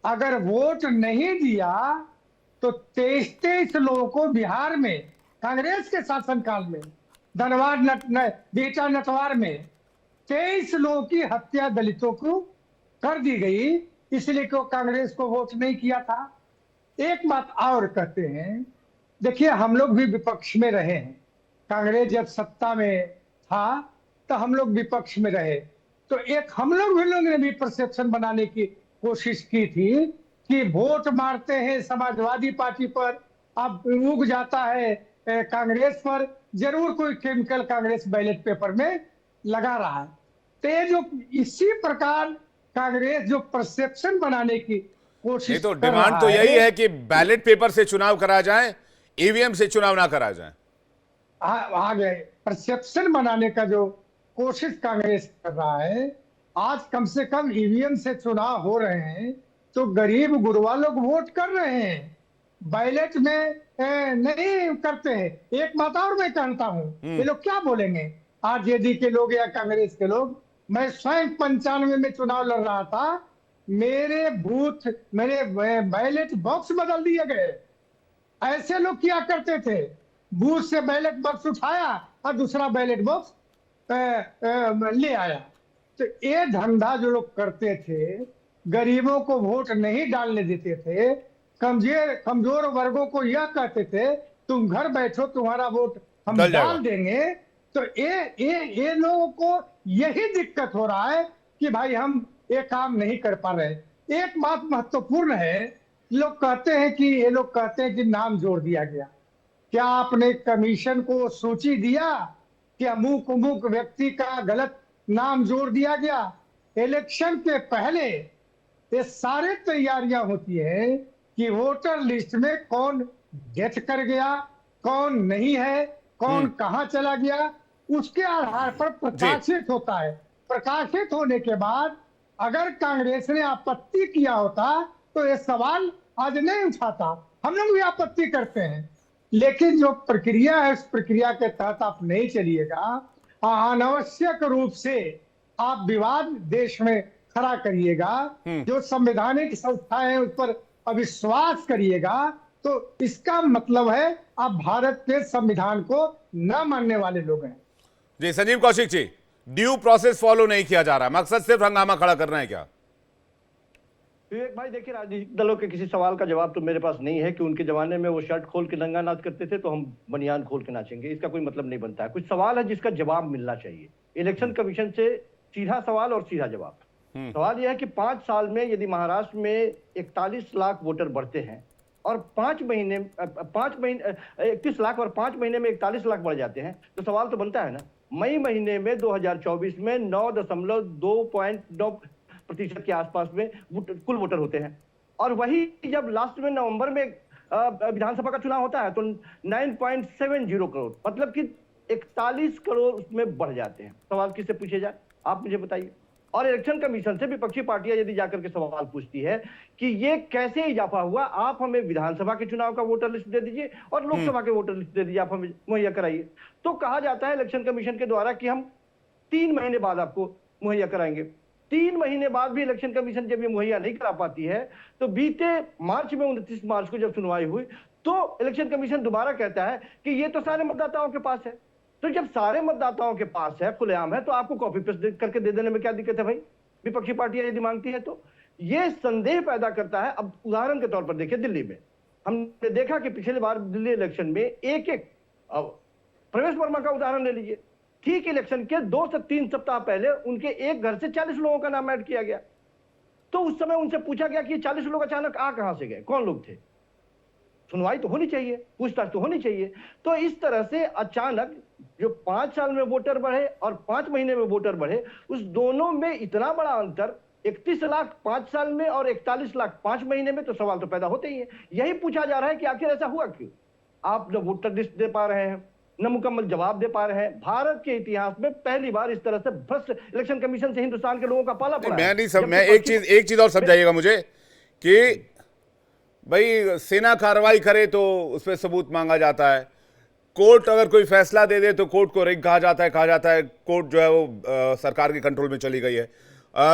अगर वोट नहीं दिया तो 23 लोगों को बिहार में कांग्रेस के शासनकाल में धनवार बेटा नटवार में 23 लोगों की हत्या दलितों को कर दी गई, इसलिए कि कांग्रेस को वोट नहीं किया था। एक बात और कहते हैं, देखिए हम लोग भी विपक्ष में रहे हैं। कांग्रेस जब सत्ता में था तो हम लोग विपक्ष में रहे, तो एक हम लोग ने भी परसेप्शन बनाने की कोशिश की थी कि वोट मारते हैं समाजवादी पार्टी पर, अब उग जाता है कांग्रेस पर, जरूर कोई केमिकल कांग्रेस बैलेट पेपर में लगा रहा है। तो ये जो इसी प्रकार कांग्रेस जो परसेप्शन बनाने की कोशिश, नहीं तो डिमांड तो यही है कि बैलेट पेपर से चुनाव करा जाए, ईवीएम से चुनाव ना करा जाए। आ गए परसेप्शन बनाने का जो कोशिश कांग्रेस कर रहा है। आज कम से कम ईवीएम से चुनाव हो रहे हैं तो गरीब गुरबा लोग वोट कर रहे हैं, बैलेट में नहीं करते हैं। एक बात और मैं कहता हूं, ये लोग क्या बोलेंगे आरजेडी के लोग या कांग्रेस के लोग। मैं स्वयं 95 में चुनाव लड़ रहा था, मेरे बैलेट बॉक्स बदल दिए गए। ऐसे लोग क्या करते थे, बूथ से बैलेट बॉक्स उठाया और दूसरा बैलेट बॉक्स ले आया। तो ये धंधा जो लोग करते थे, गरीबों को वोट नहीं डालने देते थे, कमजोर वर्गों को यह कहते थे तुम घर बैठो तुम्हारा वोट हम डाल देंगे। तो ये लोगों को यही दिक्कत हो रहा है कि भाई हम ये काम नहीं कर पा रहे। एक बात महत्वपूर्ण है, ये लोग कहते हैं कि नाम जोड़ दिया गया। क्या आपने कमीशन को सूची दिया कि अमुक व्यक्ति का गलत नाम जोड़ दिया गया? इलेक्शन के पहले ये सारे तैयारियां होती है कि वोटर लिस्ट में कौन डेथ कर गया, कौन नहीं है, कौन कहां चला गया, उसके आधार पर प्रकाशित होता है। प्रकाशित होने के बाद अगर कांग्रेस ने आपत्ति किया होता तो ये सवाल आज नहीं उठाता। हम लोग भी आपत्ति करते हैं, लेकिन जो प्रक्रिया है उस प्रक्रिया के तहत आप नहीं चलिएगा, अनावश्यक रूप से आप विवाद देश में खड़ा करिएगा, जो संवैधानिक संस्थाएं हैं उस पर अविश्वास करिएगा, तो इसका मतलब है आप भारत के संविधान को न मानने वाले लोग हैं। जी Sanjeev Kaushik ji, due process follow नहीं किया जा रहा, मकसद सिर्फ हंगामा खड़ा करना है क्या? विवेक भाई देखिए, राजनीतिक दलों के किसी सवाल का जवाब तो मेरे पास नहीं है कि उनके जमाने में वो शर्ट खोल के नंगा नाच करते थे तो हम बनियान खोल के नाचेंगे, इसका कोई मतलब नहीं बनता है। कुछ सवाल है जिसका जवाब मिलना चाहिए। इलेक्शन कमीशन से सीधा सवाल और सीधा जवाब। सवाल यह है कि 5 साल में यदि महाराष्ट्र में 41 लाख वोटर बढ़ते हैं और 31 लाख और 5 महीने में 41 लाख बढ़ जाते हैं, तो सवाल तो बनता है ना, मई महीने में 2024 में 9.2% के आसपास में कुल वोटर होते हैं, और वही जब लास्ट में नवंबर में विधानसभा का चुनाव होता है तो 9.70 करोड़, मतलब कि 41 करोड़ उसमें बढ़ जाते हैं। सवाल किससे पूछे जाए, आप मुझे बताइए। और इलेक्शन कमीशन से विपक्षी पार्टियां यदि जाकर के सवाल पूछती है कि ये कैसे इजाफा हुआ, आप हमें विधानसभा के चुनाव का वोटर लिस्ट दे दीजिए और लोकसभा के वोटर लिस्ट दे दीजिए, आप हमें मुहैया कराइए। तो कहा जाता है इलेक्शन कमीशन के द्वारा कि हम 3 महीने बाद आपको मुहैया कराएंगे। 3 महीने बाद भी इलेक्शन कमीशन जब ये मुहैया नहीं करा पाती है, तो बीते मार्च में 29 मार्च को जब सुनवाई हुई तो इलेक्शन कमीशन दोबारा कहता है कि ये तो सारे मतदाताओं के पास है। तो जब सारे मतदाताओं के पास है, खुलेआम है, तो आपको कॉपी पेस्ट करके दे देने में क्या दिक्कत है भाई? विपक्षी पार्टियां यदि मांगती है तो ये संदेह पैदा करता है। अब उदाहरण के तौर पर देखिए, दिल्ली में हमने देखा कि पिछले बार दिल्ली इलेक्शन में एक प्रवेश वर्मा का उदाहरण ले लीजिए, ठीक इलेक्शन के 2 से 3 सप्ताह पहले उनके एक घर से 40 लोगों का नाम ऐड किया गया। तो उस समय उनसे पूछा गया कि 40 लोग अचानक कहां से गए, कौन लोग थे? सुनवाई तो होनी चाहिए, पूछताछ तो होनी चाहिए। तो इस तरह से अचानक जो 5 साल में वोटर बढ़े और 5 महीने में वोटर बढ़े, उस दोनों में इतना बड़ा अंतर, 31 लाख 5 साल में और 41 लाख 5 महीने में, तो सवाल तो पैदा होते ही है। यही पूछा जा रहा है कि आखिर ऐसा हुआ क्यों? आप न वोटर लिस्ट दे पा रहे हैं, न मुकम्मल जवाब दे पा रहे हैं। भारत के इतिहास में पहली बार इस तरह से भ्रष्ट इलेक्शन कमीशन से हिंदुस्तान के लोगों का पाला पड़ा। मैं एक चीज और समझाइएगा मुझे कि भाई सेना कार्रवाई करे तो उस पर सबूत मांगा जाता है, कोर्ट अगर कोई फैसला दे दे तो कोर्ट को रिग कहा जाता है कोर्ट जो है वो सरकार के कंट्रोल में चली गई है।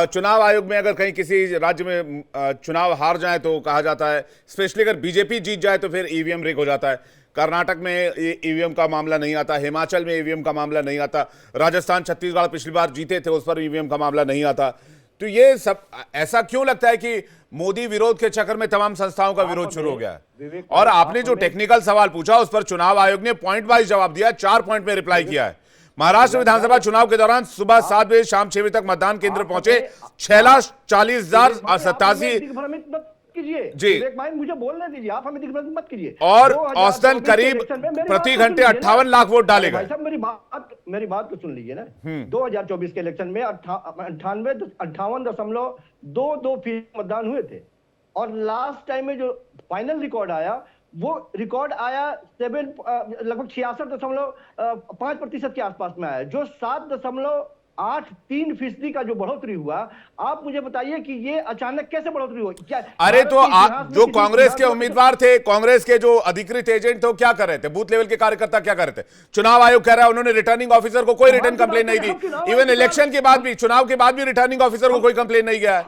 चुनाव आयोग में अगर कहीं किसी राज्य में चुनाव हार जाए तो कहा जाता है, स्पेशली अगर बीजेपी जीत जाए तो फिर ईवीएम रिग हो जाता है। कर्नाटक में ईवीएम का मामला नहीं आता, हिमाचल में ईवीएम का मामला नहीं आता, राजस्थान छत्तीसगढ़ पिछली बार जीते थे उस पर ईवीएम का मामला नहीं आता। तो ये सब ऐसा क्यों लगता है कि मोदी विरोध के चक्कर में तमाम संस्थाओं का विरोध शुरू हो गया है? और आपने जो टेक्निकल सवाल पूछा उस पर चुनाव आयोग ने पॉइंट वाइज जवाब दिया, 4 पॉइंट में रिप्लाई किया है। महाराष्ट्र विधानसभा चुनाव के दौरान सुबह 7 बजे शाम 6 बजे तक मतदान केंद्र पहुंचे 6,40,87 जी भाई, मुझे बोलने दीजिए, आप हमें दिग्भ्रमित मत कीजिए। और औसतन करीब प्रति घंटे 58 लाख वोट डाले गए। मेरी बात तो सुन लीजिए ना। 2024 के इलेक्शन में 58.22% मतदान हुए थे, और लास्ट टाइम में जो फाइनल रिकॉर्ड आया वो रिकॉर्ड आया लगभग 66.5% के आसपास में आया, जो 7.83% का जो बढ़ोतरी हुआ। आप मुझे बताइए कि ये अचानक कैसे बढ़ोतरी हुई? क्या अरे तो आप जो कांग्रेस के उम्मीदवार थे, कांग्रेस के जो अधिकृत एजेंट थे, क्या कर रहे थे? बूथ लेवल के कार्यकर्ता क्या कर रहे थे? चुनाव आयोग कह रहा है उन्होंने रिटर्निंग ऑफिसर को कोई रिटर्न कंप्लेन नहीं दी। इवन इलेक्शन के बाद भी, चुनाव के बाद भी रिटर्निंग ऑफिसर को कोई कंप्लेन नहीं गया।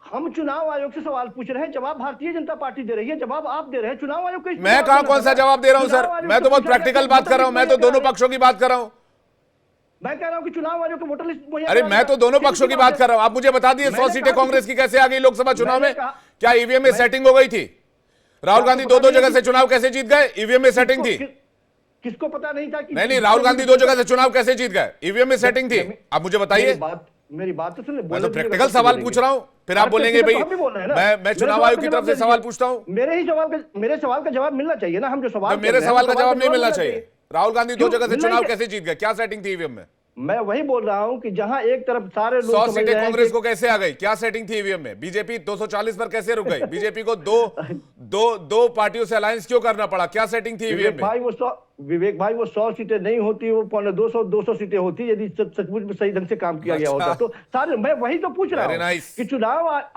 हम चुनाव आयोग से सवाल पूछ रहे हैं, जवाब भारतीय जनता पार्टी दे रही है, जवाब आप दे रहे हैं। चुनाव आयोग को मैं कहां कौन सा जवाब दे रहा हूं सर? मैं तो बहुत प्रैक्टिकल बात कर रहा हूं, मैं तो दोनों पक्षों की बात कर रहा हूं। मैं कह रहा हूं कि चुनाव आयोग को वोटर लिस्ट, अरे मैं तो दोनों पक्षों की बात कर रहा हूं। आप मुझे बता दिए 100 सीटें कांग्रेस की कैसे आ गई लोकसभा चुनाव में? क्या ईवीएम में सेटिंग हो गई थी? राहुल गांधी 2 जगह से चुनाव कैसे जीत गए? ईवीएम में सेटिंग थी। किसको पता नहीं था कि नहीं, राहुल गांधी 2 जगह से चुनाव कैसे जीत गए? ईवीएम में सेटिंग थी। आप मुझे बताइए। मेरी बात तो सुनिए, मैं तो प्रैक्टिकल सवाल पूछ रहा हूं, फिर आप बोलेंगे भाई मैं चुनाव आयोग की तरफ से सवाल पूछता हूं। मेरे सवाल का जवाब मिलना चाहिए ना। हम जो सवाल, मेरे सवाल का जवाब नहीं मिलना चाहिए। राहुल गांधी 2 जगह से चुनाव कैसे जीत गए? क्या सेटिंग थी ईवीएम में? मैं वही बोल रहा हूं कि जहां एक तरफ सारे लोग 100 समझ सीटें रहे हैं कांग्रेस कि को कैसे आ गई? क्या सेटिंग थी ईवीएम में? बीजेपी 240 पर कैसे रुक गई? बीजेपी को दो पार्टियों से अलायंस क्यों करना पड़ा? क्या सेटिंग थी ईवीएम में? विवेक भाई वो 100 सीटें नहीं होती, वो 200 सीटें होती यदि सचमुच में सही ढंग से काम किया गया होता। तो सारे मैं वही तो पूछ रहा हूँ कि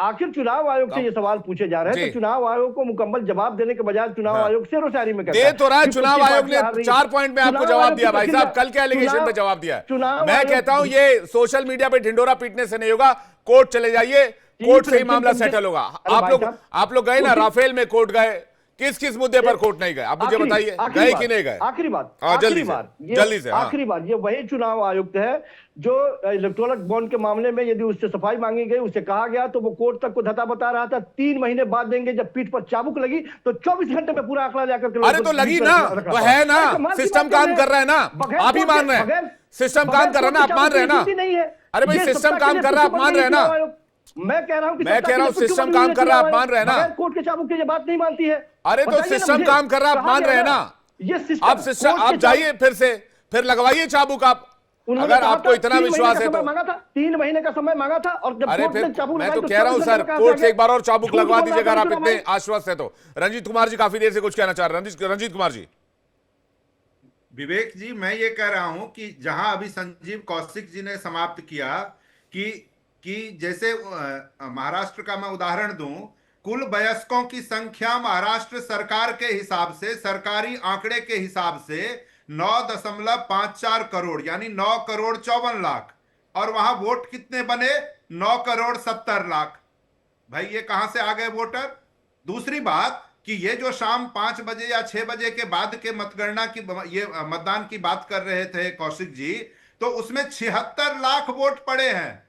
आखिर चुनाव आयोग से ये सवाल पूछे जा रहे हैं, तो चुनाव आयोग को मुकम्मल जवाब देने के बजाय चुनाव आयोग शेरो शायरी में दे तो रहा चुनाव आयोग ने 4 पॉइंट में आपको जवाब दिया। भाई साहब कल के एलिगेशन पे जवाब दिया है। मैं कहता हूं ये सोशल मीडिया पे ढिंडोरा पीटने से नहीं होगा, कोर्ट चले जाइए, कोर्ट से ही मामला सेटल होगा। आप लोग गए ना राफेल में, कोर्ट गए, किस मुद्दे पर कोर्ट नहीं गए? आप मुझे बताइए, गए कि नहीं गए? आखिरी बात आखिरी बात, ये वही चुनाव आयुक्त है जो इलेक्टोरल बॉन्ड के मामले में यदि उससे सफाई मांगी गई, उससे कहा गया तो वो कोर्ट तक को धता बता रहा था 3 महीने बाद देंगे। जब पीठ पर चाबुक लगी तो 24 घंटे में पूरा आंकड़ा लेकर के अरे तो लगी ना, वो है ना, सिस्टम काम कर रहा है ना, आप ही मान रहे हैं सिस्टम काम कर रहा है ना, आप मान रहे हैं ना। अरे भाई सिस्टम काम कर रहा है, आप मान रहे हैं ना। मैं कह रहा हूं सिस्टम काम कर रहा है, आप मान रहे हैं ना। कोर्ट के चाबुक की बात नहीं मानती है। अरे तो सिस्टम काम कर रहा है, आप मान रहे हैं ना। ये आप जाइए फिर लगवाइए चाबुक आप, अगर आपको इतना विश्वास है तो। मांगा था 3 महीने का समय मांगा था, और जब अरे कोर्ट ने चाबुक मैं लगाई तो कह रहा हूं सर, कोर्ट से एक बार और चाबुक लगवा दीजिए अगर आप इतने हमारे आश्वस्त है तो। रंजीत कुमार जी काफी देर से कुछ कहना चाह रहे हैं। रंजीत कुमार जी। विवेक जी, मैं ये कह रहा हूं कि जहां अभी संजीव कौशिक जी ने समाप्त किया कि जैसे महाराष्ट्र का मैं उदाहरण दूं, कुल वयस्कों की संख्या महाराष्ट्र सरकार के हिसाब से, सरकारी आंकड़े के हिसाब से 9.54 करोड़, यानी 9 करोड़ 54 लाख, और वहां वोट कितने बने? 9 करोड़ 70 लाख। भाई ये कहां से आ गए वोटर? दूसरी बात कि ये जो शाम 5 बजे या 6 बजे के बाद के मतगणना की, ये मतदान की बात कर रहे थे कौशिक जी, तो उसमें 76 लाख वोट पड़े हैं,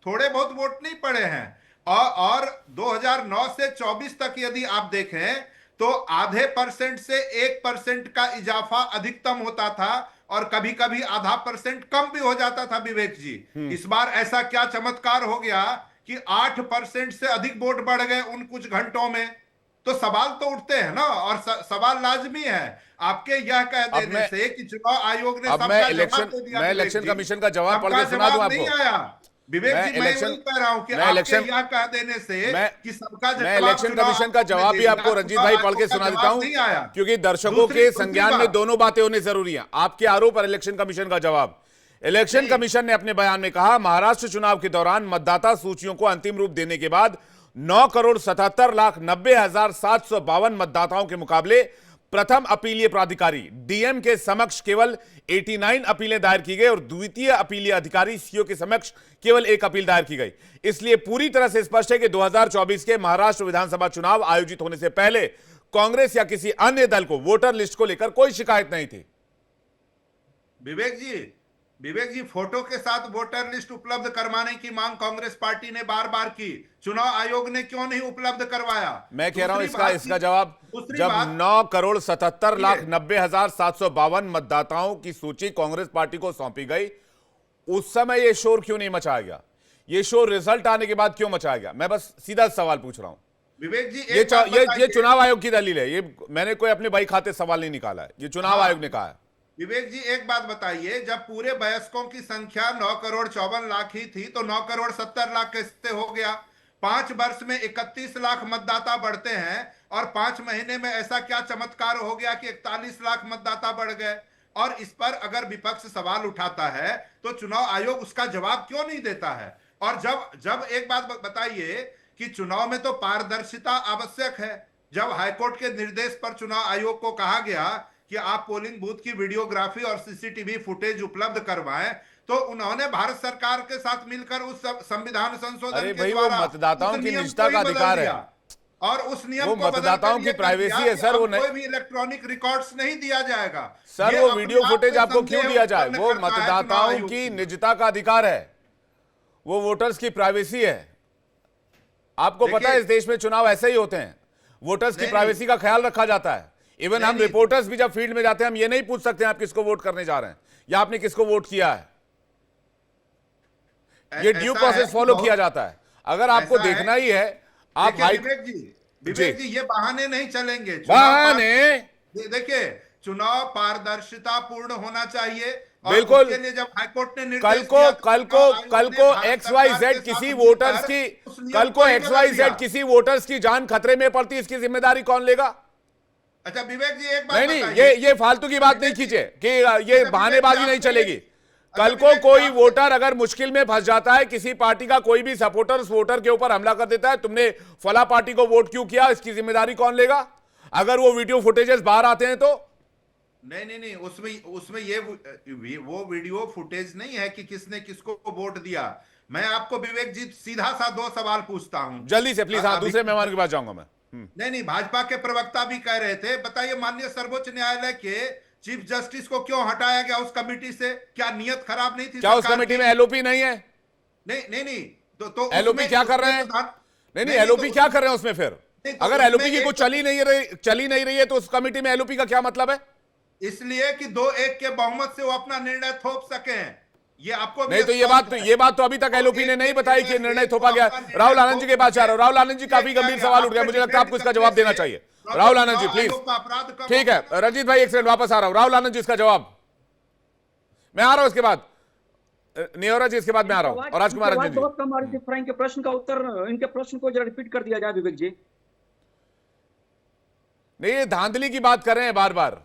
थोड़े बहुत वोट नहीं पड़े हैं। और 2009 से 24 तक यदि आप देखें तो आधे % से 1% का इजाफा अधिकतम होता था, और कभी कभी आधा % कम भी हो जाता था। विवेक जी, इस बार ऐसा क्या चमत्कार हो गया कि 8% से अधिक वोट बढ़ गए उन कुछ घंटों में? तो सवाल तो उठते हैं ना, और सवाल लाजमी है आपके यह कह देने से कि चुनाव आयोग ने सबका जवाब दे दिया। मैं इलेक्शन कमीशन का जवाब पढ़ के सुना दूं आपको। नहीं आया विवेक जी, मैं वही कह रहा हूं कि आपके यह कह देने से कि सबका जवाब, मैं इलेक्शन कमीशन का जवाब भी आपको रंजीत भाई पढ़ के सुना देता हूं, क्योंकि दर्शकों के संज्ञान में दोनों बातें होनी जरूरी है। आपके आरोप और इलेक्शन कमीशन का जवाब। इलेक्शन कमीशन ने अपने बयान में कहा, महाराष्ट्र चुनाव के दौरान मतदाता सूचियों को अंतिम रूप देने के बाद 9 करोड़ 77 लाख 90,752 मतदाताओं के मुकाबले प्रथम अपीलीय प्राधिकारी डीएम के समक्ष केवल 89 अपीलें दायर की गई और द्वितीय अपीलीय अधिकारी सीओ के समक्ष केवल 1 अपील दायर की गई। इसलिए पूरी तरह से स्पष्ट है कि 2024 के महाराष्ट्र विधानसभा चुनाव आयोजित होने से पहले कांग्रेस या किसी अन्य दल को वोटर लिस्ट को लेकर कोई शिकायत नहीं थी। विवेक जी, फोटो के साथ वोटर लिस्ट उपलब्ध करवाने की मांग कांग्रेस पार्टी ने बार बार की, चुनाव आयोग ने क्यों नहीं उपलब्ध करवाया? मैं कह रहा हूं इसका जवाब, जब 9 करोड़ 77 लाख 90,752 मतदाताओं की सूची कांग्रेस पार्टी को सौंपी गई, उस समय यह शोर क्यों नहीं मचाया गया? यह शोर रिजल्ट आने के बाद क्यों मचाया गया? मैं बस सीधा सवाल पूछ रहा हूं। विवेक जी, ये चुनाव आयोग की दलील है, ये मैंने कोई अपने भाई खाते सवाल नहीं निकाला है, ये चुनाव आयोग ने कहा है। विवेक जी, एक बात बताइए, जब पूरे वयस्कों की संख्या 9 करोड़ 54 लाख ही थी तो 9 करोड़ 70 लाख कैसे हो गया? 5 वर्ष में 31 लाख मतदाता बढ़ते हैं, और 5 महीने में ऐसा क्या चमत्कार हो गया कि 41 लाख मतदाता बढ़ गए? और इस पर अगर विपक्ष सवाल उठाता है तो चुनाव आयोग उसका जवाब क्यों नहीं देता है? और जब एक बात बताइए कि चुनाव में तो पारदर्शिता आवश्यक है, जब हाईकोर्ट के निर्देश पर चुनाव आयोग को कहा गया कि आप पोलिंग बूथ की वीडियोग्राफी और सीसीटीवी फुटेज उपलब्द करवाएं, तो उन्होंने भारत सरकार के साथ मिलकर उस संविधान संशोधन के द्वारा मतदाताओं की निजता का अधिकार है, और उस नियम को मतदाताओं की प्राइवेसी है सर, वो कोई भी इलेक्ट्रॉनिक रिकॉर्ड्स नहीं दिया जाएगा सर। वो वीडियो फुटेज आपको क्यों दिया जाए? वो मतदाताओं की निजता का अधिकार है, वो वोटर्स की प्राइवेसी है। आपको पता है इस देश में चुनाव ऐसे ही होते हैं, वोटर्स की प्राइवेसी का ख्याल रखा जाता है। इवन हम रिपोर्टर्स भी जब फील्ड में जाते हैं, हम ये नहीं पूछ सकते हैं आप किसको वोट करने जा रहे हैं या आपने किसको वोट किया है। ये ड्यू प्रोसेस फॉलो किया जाता है। अगर आपको देखना ही है, आप विवेक जी, ये बहाने नहीं चलेंगे। बहाने देखिए, चुनाव पारदर्शिता पूर्ण होना चाहिए, और बिल्कुल। उसके लिए जब हाईकोर्ट ने निर्देश कल दिया तो को भारत सरकार XYZ के किसी साथ वोटर्स मिलकर की उस नियम कल को को ही बदल दिया। XYZ किसी वोटर्स की जान खतरे में पड़ती, इसकी जिम्मेदारी कौन लेगा? अच्छा विवेक जी एक बात नहीं बताइए। ये फालतू की बात नहीं खींचे कि ये अच्छा, बहानेबाजी विवेक जी, नहीं आपने- चलेगी। अच्छा, कल को विवेक जी, कोई आपने- वोटर अगर मुश्किल में फंस जाता है, किसी पार्टी का कोई भी सपोर्टर उस वोटर के ऊपर हमला कर देता है, तुमने फला पार्टी को वोट क्यों किया, इसकी जिम्मेदारी कौन लेगा? अगर वो वीडियो फुटेजेस बाहर आते हैं तो नहीं उसमें ये वो वीडियो फुटेज नहीं है कि किसने किसको वोट दिया। मैं आपको विवेक जी सीधा सा 2 सवाल पूछता हूं जल्दी से प्लीज। हाँ, दूसरे मेहमान के पास जाऊंगा मैं। नहीं भाजपा के प्रवक्ता भी कह रहे थे, बताइए माननीय सर्वोच्च न्यायालय के चीफ जस्टिस को क्यों हटाया गया उस कमेटी से? क्या नियत खराब नहीं थी? क्या उस सरकार कमेटी की? में एलओपी नहीं है? नहीं तो एलओपी उसमें- क्या कर रहे हैं? उसमें तो नहीं एलओपी तो- क्या कर रहे हैं उसमें फिर? नहीं, तो अगर उसमें एलओपी की एक- कुछ चली नहीं रही है तो उस कमेटी में एलओपी का क्या मतलब है? इसलिए कि 2-1 के बहुमत से वो अपना निर्णय थोप सके। ये आपको भी नहीं तो ये बात तो अभी तक एलओपी ने नहीं बताई कि निर्णय थोपा गया। राहुल आनंद जी के पास आ रहा हूं। राहुल आनंद जी, काफी गंभीर सवाल उठ गया, मुझे लगता है आपको इसका जवाब देना चाहिए। राहुल आनंद जी प्लीज। ठीक है रंजीत भाई, एक सेकंड वापस आ रहा हूं। राहुल आनंद जी इसका जवाब मैं आ रहा हूं, इसके बाद नियोरा जी, इसके बाद मैं आ रहा हूं, और राजकुमार रंजन जी। बहुत कम आ रही थी। फ्रैंक के प्रश्न का उत्तर, इनके प्रश्न को जरा रिपीट कर दिया जाए विवेक जी। नहीं ये धांधली की बात कर रहे हैं बार बार।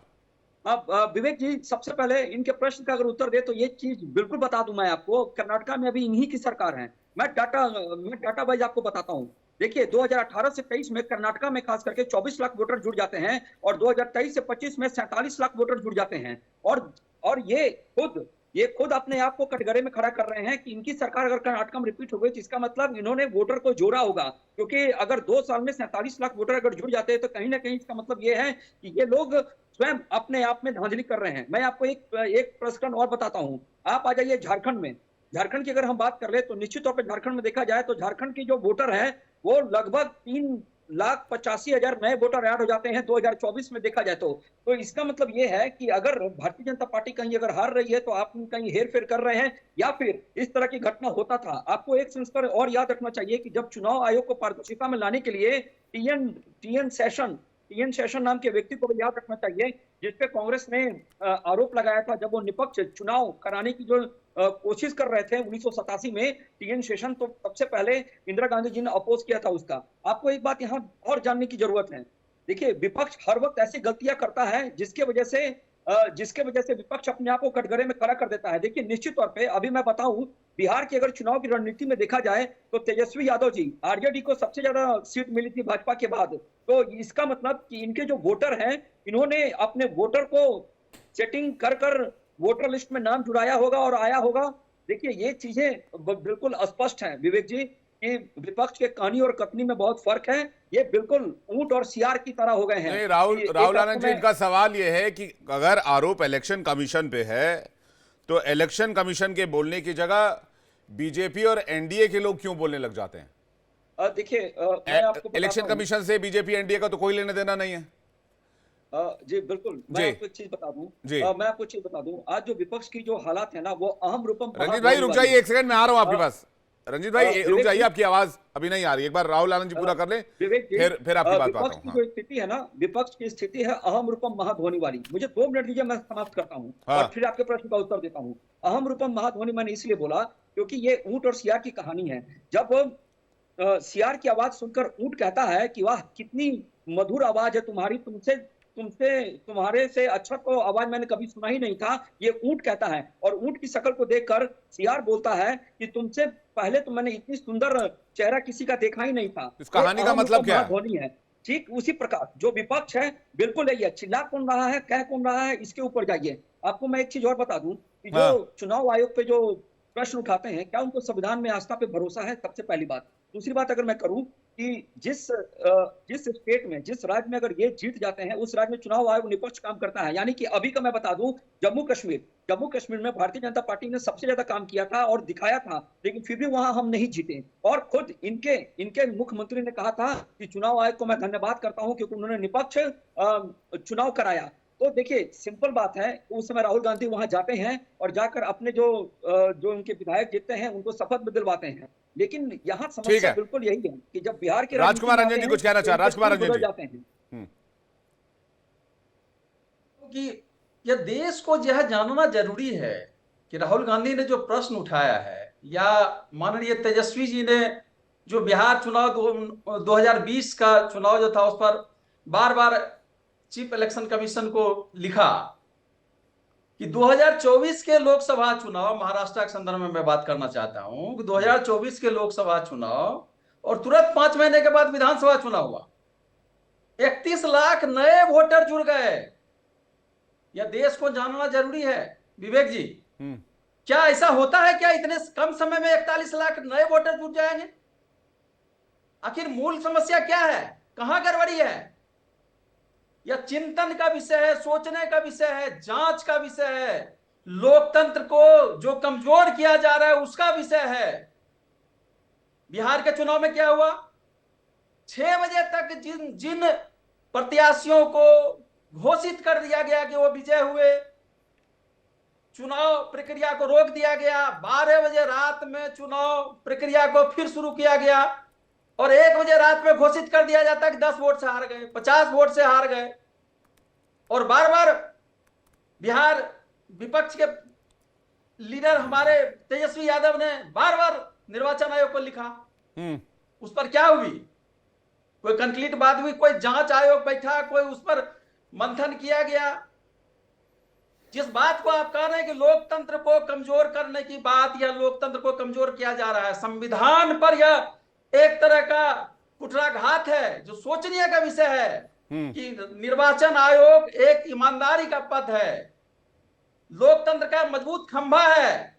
अब विवेक जी सबसे पहले इनके प्रश्न का अगर उत्तर दे तो ये चीज बिल्कुल बता दूं मैं आपको, कर्नाटका में अभी इन्हीं की सरकार है। मैं डाटा वाइज आपको बताता हूं। देखिए 2018 से 23 में कर्नाटका में खास करके 24 लाख वोटर जुड़ जाते हैं और 2023 से 25 में 47 लाख वोटर जुड़ जाते हैं। और ये खुद अपने आप को कटघरे में खड़ा कर रहे हैं कि इनकी सरकार अगर कर्नाटक में रिपीट हो गई तो इसका मतलब इन्होंने वोटर को जोड़ा होगा, क्योंकि अगर 2 साल में 47 लाख वोटर अगर जुड़ जाते हैं तो कहीं ना कहीं इसका मतलब ये है कि ये लोग स्वयं अपने आप में धांधली कर रहे हैं। मैं आपको एक प्रश्न और बताता हूं। आप आ जाइए झारखंड में। झारखंड की अगर हम बात कर ले तो निश्चित तौर पर झारखंड में देखा जाए तो झारखंड की जो वोटर है वो लगभग 3,85,000 नए वोटर ऐड हो जाते हैं 2024 में देखा जाए तो इसका मतलब ये है कि अगर भारतीय जनता पार्टी कहीं अगर हार रही है तो आप कहीं हेर फेर कर रहे हैं या फिर इस तरह की घटना होता था। आपको एक संस्कार और याद रखना चाहिए कि जब चुनाव आयोग को पारदर्शिता में लाने के लिए टीएन सेशन नाम के व्यक्ति को भी याद रखना चाहिए, जिसपे कांग्रेस ने आरोप लगाया था जब वो निष्पक्ष चुनाव कराने की जो कोशिश कर रहे थे 1987 में। टीएन सेशन तो सबसे पहले इंदिरा गांधी जी ने अपोज किया था उसका। आपको एक बात यहाँ और जानने की जरूरत है। देखिए विपक्ष हर वक्त ऐसी गलतियां करता है जिसके वजह से विपक्ष अपने आप को कटघरे में खड़ा कर देता है। देखिए निश्चित तौर पे अभी मैं बताऊं, बिहार की अगर चुनाव की रणनीति में देखा जाए तो तेजस्वी यादव जी आरजेडी को सबसे ज्यादा सीट मिली थी भाजपा के बाद। तो इसका मतलब कि इनके जो वोटर हैं इन्होंने अपने वोटर को सेटिंग कर वोटर लिस्ट में नाम जुड़ाया होगा और आया होगा। देखिए ये चीजें बिल्कुल स्पष्ट हैं विवेक जी कि विपक्ष के कहानी और कथनी में बहुत फर्क है। ये बिल्कुल ऊंट और सियार की तरह हो गए हैं। नहीं राहुल आनंद जी, इनका सवाल यह है कि अगर आरोप इलेक्शन कमीशन पे है तो इलेक्शन कमीशन के बोलने की जगह बीजेपी और एनडीए के लोग क्यों बोलने लग जाते हैं? देखिए इलेक्शन कमीशन से बीजेपी एनडीए का तो कोई लेना देना नहीं है। जी बिल्कुल। मैं आपको एक चीज बता दूं, मैं आपको चीज बता दूं, आज जो विपक्ष की जो हालात है ना वो अहम रूपम। रंजीत भाई रुक जाइए, एक सेकंड में आ रहा हूं आपके पास। रंजीत भाई रुक जाइए, आपकी आवाज अभी नहीं आ रही। एक बार राहुल आनंद जी पूरा कर लें, फिर आपकी बात विपक्ष की जो स्थिति है ना, विपक्ष की स्थिति है अहम रूपम महाध्वनि वाली। मुझे 2 मिनट दीजिए, मैं समाप्त करता हूँ और फिर आपके प्रश्न का उत्तर देता हूँ। अहम रूपम महाध्वनि मैंने इसलिए बोला क्योंकि ये ऊंट और सियार की कहानी है। जब सियार की आवाज सुनकर ऊंट कहता है कि वाह कितनी मधुर आवाज है तुम्हारी, तुम्हारे से अच्छा तो आवाज मैंने कभी सुना ही नहीं था, ये ऊंट कहता है। और ऊंट की शक्ल को देखकर सियार बोलता है कि तुमसे पहले तो मैंने इतनी सुंदर चेहरा किसी का देखा ही नहीं था। इस कहानी का मतलब क्या है? ठीक उसी प्रकार जो विपक्ष है बिल्कुल यही है। चिल्ला कौन रहा है, कह कौन रहा है, इसके ऊपर जाइए। आपको मैं एक चीज और बता दूं कि जो चुनाव आयोग पे जो प्रश्न उठाते हैं, क्या उनको संविधान में आस्था पे भरोसा है? सबसे पहली बात। दूसरी बात अगर मैं करूं कि जिस स्टेट में, जिस राज्य में अगर ये जीत जाते हैं उस राज्य में चुनाव आयोग निष्पक्ष काम करता है। यानी कि अभी का मैं बता दूं, जम्मू कश्मीर में भारतीय जनता पार्टी ने सबसे ज्यादा काम किया था और दिखाया था, लेकिन फिर भी वहां हम नहीं जीते। और खुद इनके मुख्यमंत्री ने कहा था कि चुनाव आयोग को मैं धन्यवाद करता हूं क्योंकि उन्होंने निष्पक्ष चुनाव कराया। तो देखिए सिंपल बात है, उस समय राहुल गांधी वहां जाते हैं और जाकर अपने जो उनके विधायक जीतते हैं उनको शपथ भी दिलवाते हैं। लेकिन यहाँ समस्या बिल्कुल यही है कि जब बिहार के राजकुमार रंजन जी कुछ कहना चाह रहे हैं। राजकुमार रंजन जी जाते हैं कि यह देश को यह जानना जरूरी है कि राहुल गांधी ने जो प्रश्न उठाया है या माननीय तेजस्वी जी ने जो बिहार चुनाव 2020 का चुनाव जो था उस पर बार बार चीफ इलेक्शन कमीशन को लिखा कि 2024 के लोकसभा चुनाव, महाराष्ट्र के संदर्भ में मैं बात करना चाहता हूं कि 2024 के लोकसभा चुनाव और तुरंत 5 महीने के बाद विधानसभा चुनाव हुआ, 31 लाख नए वोटर जुड़ गए। यह देश को जानना जरूरी है। विवेक जी, क्या ऐसा होता है क्या इतने कम समय में 41 लाख नए वोटर जुड़ जाएंगे? आखिर मूल समस्या क्या है, कहां गड़बड़ी है? यह चिंतन का विषय है, सोचने का विषय है, जांच का विषय है, लोकतंत्र को जो कमजोर किया जा रहा है उसका विषय है। बिहार के चुनाव में क्या हुआ? 6 बजे तक जिन प्रत्याशियों को घोषित कर दिया गया कि वो विजय हुए, चुनाव प्रक्रिया को रोक दिया गया। 12 बजे रात में चुनाव प्रक्रिया को फिर शुरू किया गया और 1 बजे रात में घोषित कर दिया जाता कि 10 वोट से हार गए, 50 वोट से हार गए। और बार बार बिहार विपक्ष के लीडर हमारे तेजस्वी यादव ने बार बार निर्वाचन आयोग को लिखा, उस पर क्या हुई? कोई कंक्रीट बात हुई? कोई जांच आयोग बैठा, कोई उस पर मंथन किया गया? जिस बात को आप कह रहे हैं कि लोकतंत्र को कमजोर करने की बात या लोकतंत्र को कमजोर किया जा रहा है, संविधान पर यह एक तरह का कुठाराघात है जो सोचनीय का विषय है कि निर्वाचन आयोग एक ईमानदारी का पद है, लोकतंत्र का मजबूत खंभा है,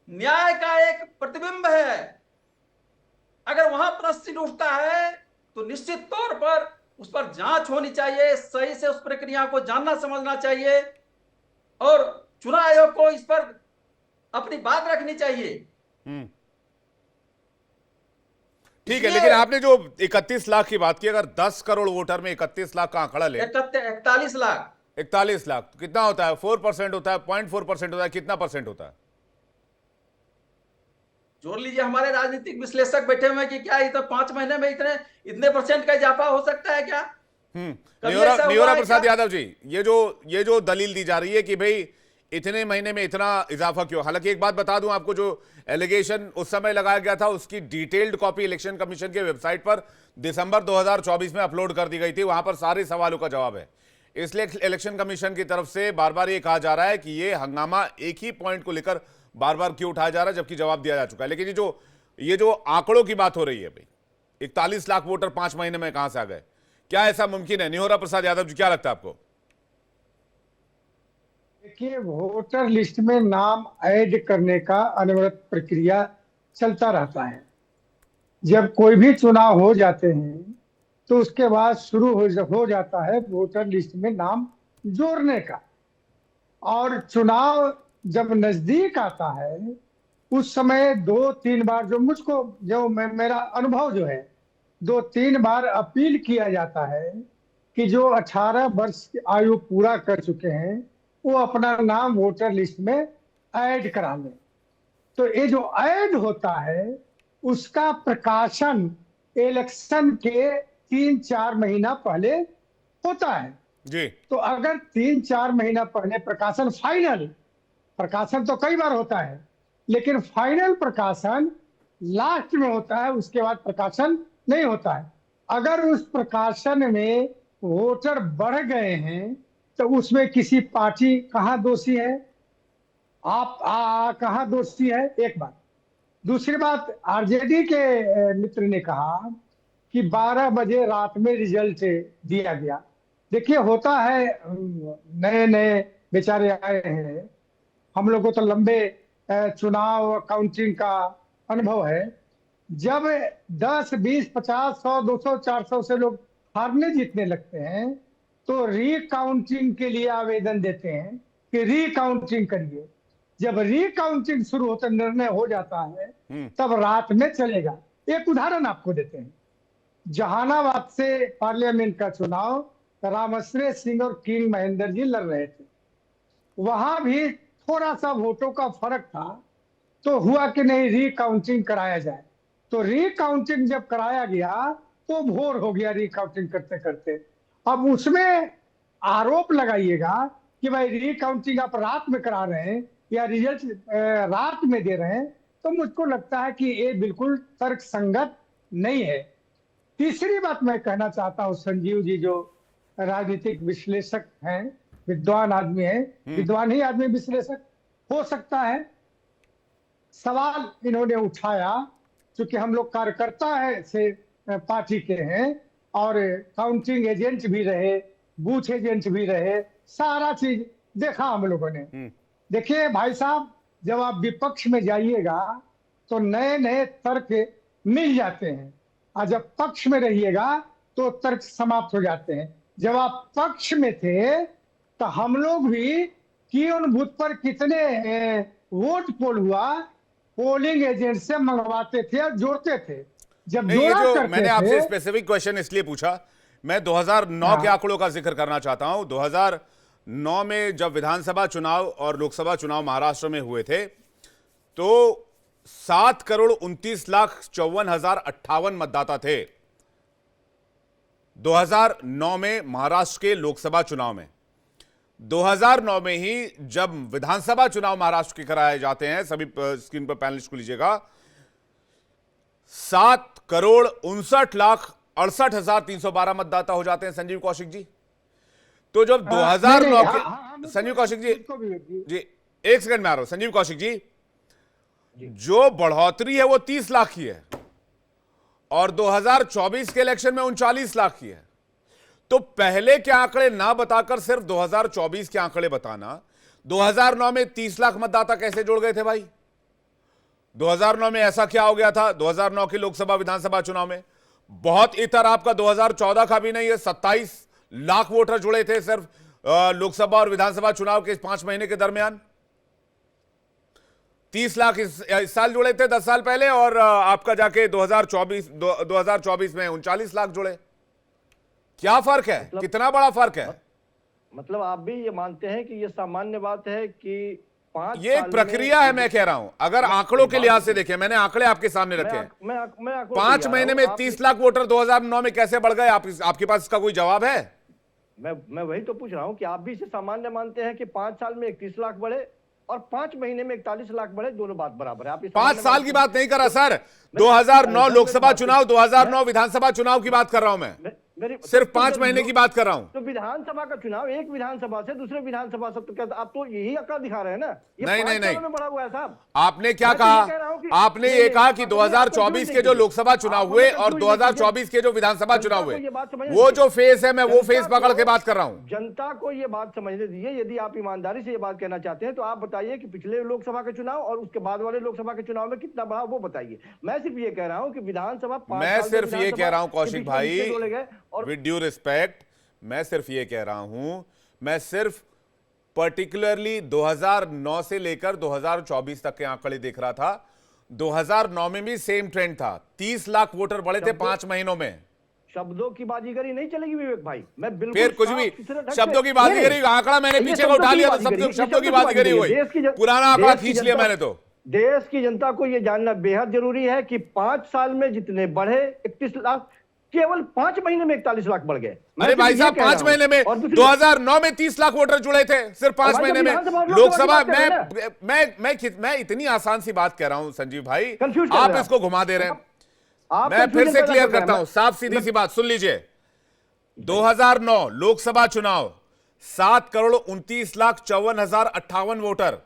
न्याय का एक प्रतिबिंब है। अगर वहां प्रश्न उठता है तो निश्चित तौर पर उस पर जांच होनी चाहिए, सही से उस प्रक्रिया को जानना समझना चाहिए और चुनाव आयोग को इस पर अपनी बात रखनी चाहिए। ठीक है, लेकिन आपने जो 31 लाख की बात की, अगर 10 करोड़ वोटर में 31 लाख का आंकड़ा ले, 41 लाख 41 लाख तो कितना होता है? 4% होता है, 0.4% होता है, कितना परसेंट होता है? जोड़ लीजिए। हमारे राजनीतिक विश्लेषक बैठे हुए हैं कि क्या इतना 5 महीने में इतने परसेंट का इजाफा हो सकता है क्या? नियोरा प्रसाद यादव जी, ये जो दलील दी जा रही है कि भाई इतने महीने में इतना इजाफा क्यों? हालांकि एक बात बता दूं आपको, जो एलिगेशन उस समय लगाया गया था उसकी डिटेल्ड कॉपी इलेक्शन कमीशन के वेबसाइट पर दिसंबर 2024 में अपलोड कर दी गई थी, वहां पर सारे सवालों का जवाब है। इसलिए इलेक्शन कमीशन की तरफ से बार बार ये कहा जा रहा है कि ये हंगामा एक ही पॉइंट को लेकर बार बार क्यों उठाया जा रहा है, जबकि जवाब दिया जा चुका है। लेकिन ये जो आंकड़ों की बात हो रही है भाई, 41 लाख वोटर 5 महीने में कहां से आ गए? क्या ऐसा मुमकिन है? निहोरा प्रसाद यादव जी, क्या लगता है आपको? देखिए, वोटर लिस्ट में नाम ऐड करने का अनवरत प्रक्रिया चलता रहता है। जब कोई भी चुनाव हो जाते हैं तो उसके बाद शुरू हो जाता है वोटर लिस्ट में नाम जोड़ने का। और चुनाव जब नजदीक आता है उस समय 2-3 बार मेरा अनुभव जो है, 2-3 बार अपील किया जाता है कि जो 18 वर्ष की आयु पूरा कर चुके हैं वो अपना नाम वोटर लिस्ट में ऐड करा लें। तो ये जो ऐड होता है उसका प्रकाशन इलेक्शन के 3-4 महीना पहले होता है जी। तो अगर 3-4 महीना पहले प्रकाशन, फाइनल प्रकाशन तो कई बार होता है लेकिन फाइनल प्रकाशन लास्ट में होता है, उसके बाद प्रकाशन नहीं होता है। अगर उस प्रकाशन में वोटर बढ़ गए हैं तो उसमें किसी पार्टी कहां दोषी है? आप कहां दोषी है? एक बात। दूसरी बात, आरजेडी के मित्र ने कहा कि 12 बजे रात में रिजल्ट दिया गया। देखिए, होता है, नए बेचारे आए हैं, हम लोग को तो लंबे चुनाव काउंटिंग का अनुभव है। जब 10, 20, 50, 100, 200, 400 से लोग हारने जीतने लगते हैं तो रीकाउंटिंग के लिए आवेदन देते हैं कि रीकाउंटिंग करिए। जब रीकाउंटिंग शुरू होता, निर्णय हो जाता है, तब रात में चलेगा। एक उदाहरण आपको देते हैं। जहानाबाद से पार्लियामेंट का चुनाव रामश्रेय सिंह और किंग महेंद्र जी लड़ रहे थे। वहां भी थोड़ा सा वोटों का फर्क था तो हुआ कि नहीं रीकाउंटिंग कराया जाए। तो रीकाउंटिंग जब कराया गया तो भोर हो गया रीकाउंटिंग करते करते। अब उसमें आरोप लगाइएगा कि भाई रीकाउंटिंग आप रात में करा रहे हैं, या रिजल्ट रात में दे रहे हैं, तो मुझको लगता है कि ये बिल्कुल तर्क संगत नहीं है। तीसरी बात मैं कहना चाहता हूं, संजीव जी जो राजनीतिक विश्लेषक हैं, विद्वान आदमी हैं, विद्वान ही आदमी विश्लेषक हो सकता है। सवाल इन्होंने उठाया, क्योंकि हम लोग कार्यकर्ता है से पार्टी के हैं और काउंटिंग एजेंट भी रहे, बूथ एजेंट भी रहे, सारा चीज देखा हम लोगों ने। देखिए भाई साहब, जब आप विपक्ष में जाइएगा तो नए नए तर्क मिल जाते हैं, और जब पक्ष में रहिएगा तो तर्क समाप्त हो जाते हैं। जब आप पक्ष में थे तो हम लोग भी कि उन बूथ पर कितने वोट पोल हुआ, पोलिंग एजेंट से मंगवाते थे और जोड़ते थे। जब नहीं, ये जोड़ा जो करते मैंने थे, आपसे स्पेसिफिक क्वेश्चन इसलिए पूछा, मैं 2009 के आंकड़ों का जिक्र करना चाहता हूं। 2009 में जब विधानसभा चुनाव और लोकसभा चुनाव महाराष्ट्र में हुए थे तो 7,29,54,058 मतदाता थे 2009 में महाराष्ट्र के लोकसभा चुनाव में। 2009 में ही जब विधानसभा चुनाव महाराष्ट्र के कराए जाते हैं, सभी स्क्रीन पर पैनलिस्ट को लीजिएगा, 7,59,68,312 मतदाता हो जाते हैं संजीव कौशिक जी। तो जब 2009 के संजीव कौशिक जी एक सेकंड में आ रहा हूं। संजीव कौशिक जी, जो बढ़ोतरी है वो 30 लाख की है और 2024 के इलेक्शन में 39 लाख की है। तो पहले के आंकड़े ना बताकर सिर्फ 2024 के आंकड़े बताना, 2009 में 30 लाख मतदाता कैसे जुड़ गए थे भाई? 2009 में ऐसा क्या हो गया था? 2009 के लोकसभा विधानसभा चुनाव में बहुत इतर आपका 2014 का भी नहीं है, 27 लाख वोटर जुड़े थे सिर्फ लोकसभा और विधानसभा चुनाव के 5 महीने के दरमियान। 30 लाख इस साल जुड़े थे 10 साल पहले, और आपका जाके 2024 में 39 लाख जुड़े। क्या फर्क है? कितना बड़ा फर्क है? मतलब आप भी ये मानते हैं कि ये सामान्य बात है कि 5 ये एक प्रक्रिया है, मैं कह रहा हूं। अगर आंकड़ों के लिहाज से देखें, मैंने आंकड़े आपके सामने रखे हैं, 5 महीने में 30 लाख वोटर 2009 में कैसे बढ़ गए? आपके पास इसका कोई जवाब है? मैं वही तो पूछ रहा हूं कि आप भी इसे सामान्य मानते हैं कि 5 साल में 31 लाख बढ़े और 5 महीने में 41 लाख बढ़े, दोनों बात बराबर है। आप 5 साल की बात नहीं कर रहा सर, 2009 लोकसभा चुनाव, 2009 विधानसभा चुनाव की बात कर रहा हूं मैं, सिर्फ 5 महीने की बात कर रहा हूं। तो विधानसभा का चुनाव एक विधानसभा से दूसरे विधानसभा सत्र का, आप तो यही आंकड़ा दिखा रहे हैं ना। ये नहीं नहीं नहीं, बढ़ा हुआ है साहब। आपने क्या कहा? आपने ये कहा कि 2024 के जो लोकसभा चुनाव हुए और 2024 के जो विधानसभा चुनाव हुए, वो जो फेस है, मैं वो फेस पकड़ के बात कर रहा हूं। जनता को ये बात समझने दीजिए। यदि आप ईमानदारी से ये बात कहना चाहते हैं तो आप बताइए कि पिछले लोकसभा के चुनाव और उसके बाद वाले लोकसभा के चुनाव में कितना बढ़ा, वो बताइए। मैं सिर्फ ये कह रहा हूं कि विधानसभा, मैं सिर्फ ये कह रहा हूं कौशिक भाई, विद ड्यू रिस्पेक्ट, मैं सिर्फ ये कह रहा हूं, मैं सिर्फ पर्टिकुलरली 2009 से लेकर 2024 तक के आंकड़े देख रहा था। 2009 में भी सेम ट्रेंड था, 30 लाख वोटर बढ़े थे 5 महीनों में। शब्दों की बाजीगरी नहीं चलेगी विवेक भाई, मैं बिल्कुल फिर कुछ भी शब्दों की बाजीगरी, आंकड़ा मैंने पीछे को उठा लिया तो शब्दों की बाजीगरी हुई, पुराना आंकड़ा खींच लिया मैंने। तो देश की जनता को यह जानना बेहद जरूरी है कि 5 साल में जितने बढ़े 31 लाख, केवल 5 महीने में 41 लाख बढ़ गए। अरे भाई साहब, 5 महीने में 2009 में 30 लाख वोटर जुड़े थे सिर्फ 5 महीने में लोकसभा। मैं इतनी आसान सी बात कह रहा हूं संजीव भाई, आप इसको घुमा दे रहे हैं। मैं फिर से क्लियर करता हूं, साफ सीधी सी बात सुन लीजिए। 2009 लोकसभा चुनाव 7,29,54,058 वोटर,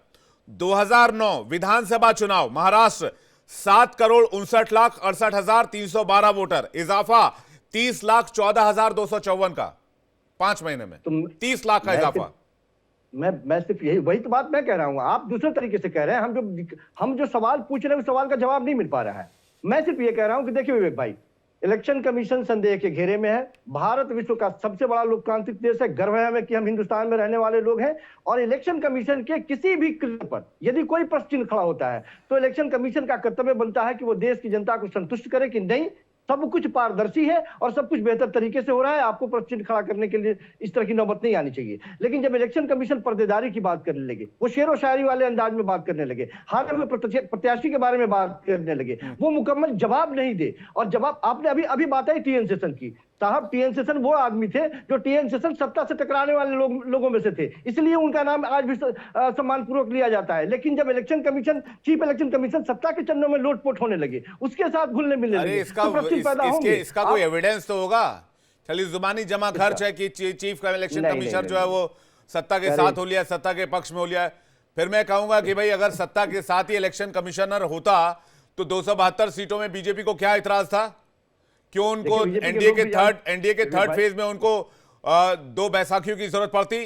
2009 विधानसभा चुनाव महाराष्ट्र 7,59,68,312 वोटर, इजाफा 30,14,254 का 5 महीने में, 30 लाख का इजाफा। मैं सिर्फ यही, वही तो बात मैं कह रहा हूं। आप दूसरे तरीके से कह रहे हैं। हम जो सवाल पूछ रहे हैं उस सवाल का जवाब नहीं मिल पा रहा है। मैं सिर्फ ये कह रहा हूं कि देखिए विवेक भाई, इलेक्शन कमीशन संदेह के घेरे में है। भारत विश्व का सबसे बड़ा लोकतांत्रिक देश है, गर्व है हमें कि हम हिंदुस्तान में रहने वाले लोग हैं। और इलेक्शन कमीशन के किसी भी कृत्य पर यदि कोई प्रश्न चिन्ह खड़ा होता है तो इलेक्शन कमीशन का कर्तव्य बनता है कि वो देश की जनता को संतुष्ट करे कि नहीं, सब कुछ पारदर्शी है और सब कुछ बेहतर तरीके से हो रहा है, आपको प्रश्न चिन्ह खड़ा करने के लिए इस तरह की नौबत नहीं आनी चाहिए। लेकिन जब इलेक्शन कमीशन पर्देदारी की बात करने लगे, वो शेर व शायरी वाले अंदाज में बात करने लगे, हारे हुए प्रत्याशी के बारे में बात करने लगे, वो मुकम्मल जवाब नहीं दे। और जवाब आपने अभी बात आई टीएन सेशन की, साहब टीएन शेषन वो आदमी थे जो टीएन शेषन सत्ता से टकराने वाले लोगों में से थे, इसलिए उनका नाम आज भी सम्मानपूर्वक लिया जाता है। लेकिन जब election commission, chief election commission सत्ता के चरणों में लोटपोट होने लगे, उसके साथ घुलने मिलने लगे, तो प्रश्न पैदा होंगे। इसका कोई एविडेंस तो होगा? चलिए जुबानी जमा खर्च है कि चीफ का इलेक्शन कमिश्नर जो है वो सत्ता के साथ हो लिया, सत्ता के पक्ष में हो लिया। फिर मैं कहूंगा कि भाई अगर सत्ता के साथ ही इलेक्शन कमिश्नर होता तो 272 सीटों में बीजेपी को क्या इतराज था? क्यों उनको एनडीए के थर्ड फेज में उनको 2 बैसाखियों की जरूरत पड़ती?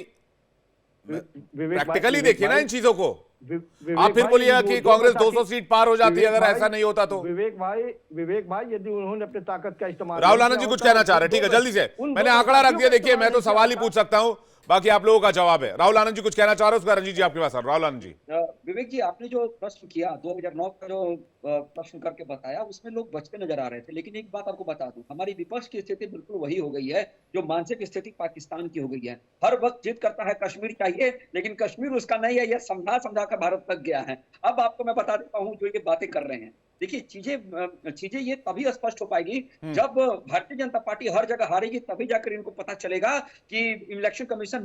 प्रैक्टिकली देखिए ना इन चीजों को। आप फिर बोलिएगा कि कांग्रेस 200 सीट पार हो जाती अगर ऐसा नहीं होता तो। विवेक भाई यदि उन्होंने अपने ताकत का इस्तेमाल, राहुल आनंद जी कुछ कहना चाह रहे हैं? ठीक है, जल्दी से मैंने आंकड़ा रख दिया। देखिए मैं तो सवाल ही पूछ सकता हूं, बाकी आप लोगों का जवाब है। राहुल आनंद जी कुछ कहना चाह रहे हैं, उसका रंजीत जी आपके पास। राहुल आनंद जी। विवेक जी, आपने जो प्रश्न किया 2009 का जो प्रश्न करके बताया, उसमें लोग बचते नजर आ रहे थे। लेकिन एक बात आपको बता दूं, हमारी विपक्ष की स्थिति बिल्कुल वही हो गई है जो मानसिक स्थिति पाकिस्तान की हो गई है। हर वक्त जिद करता है कश्मीर चाहिए, लेकिन कश्मीर उसका नहीं है, यह समझा समझा कर भारत तक गया है। अब आपको मैं बता देता हूँ जो ये बातें कर रहे हैं, देखिए चीजें ये तभी स्पष्ट हो पाएगी जब भारतीय जनता पार्टी हर जगह हारेगी, तभी जाकर इनको पता चलेगा कि इलेक्शन कमीशन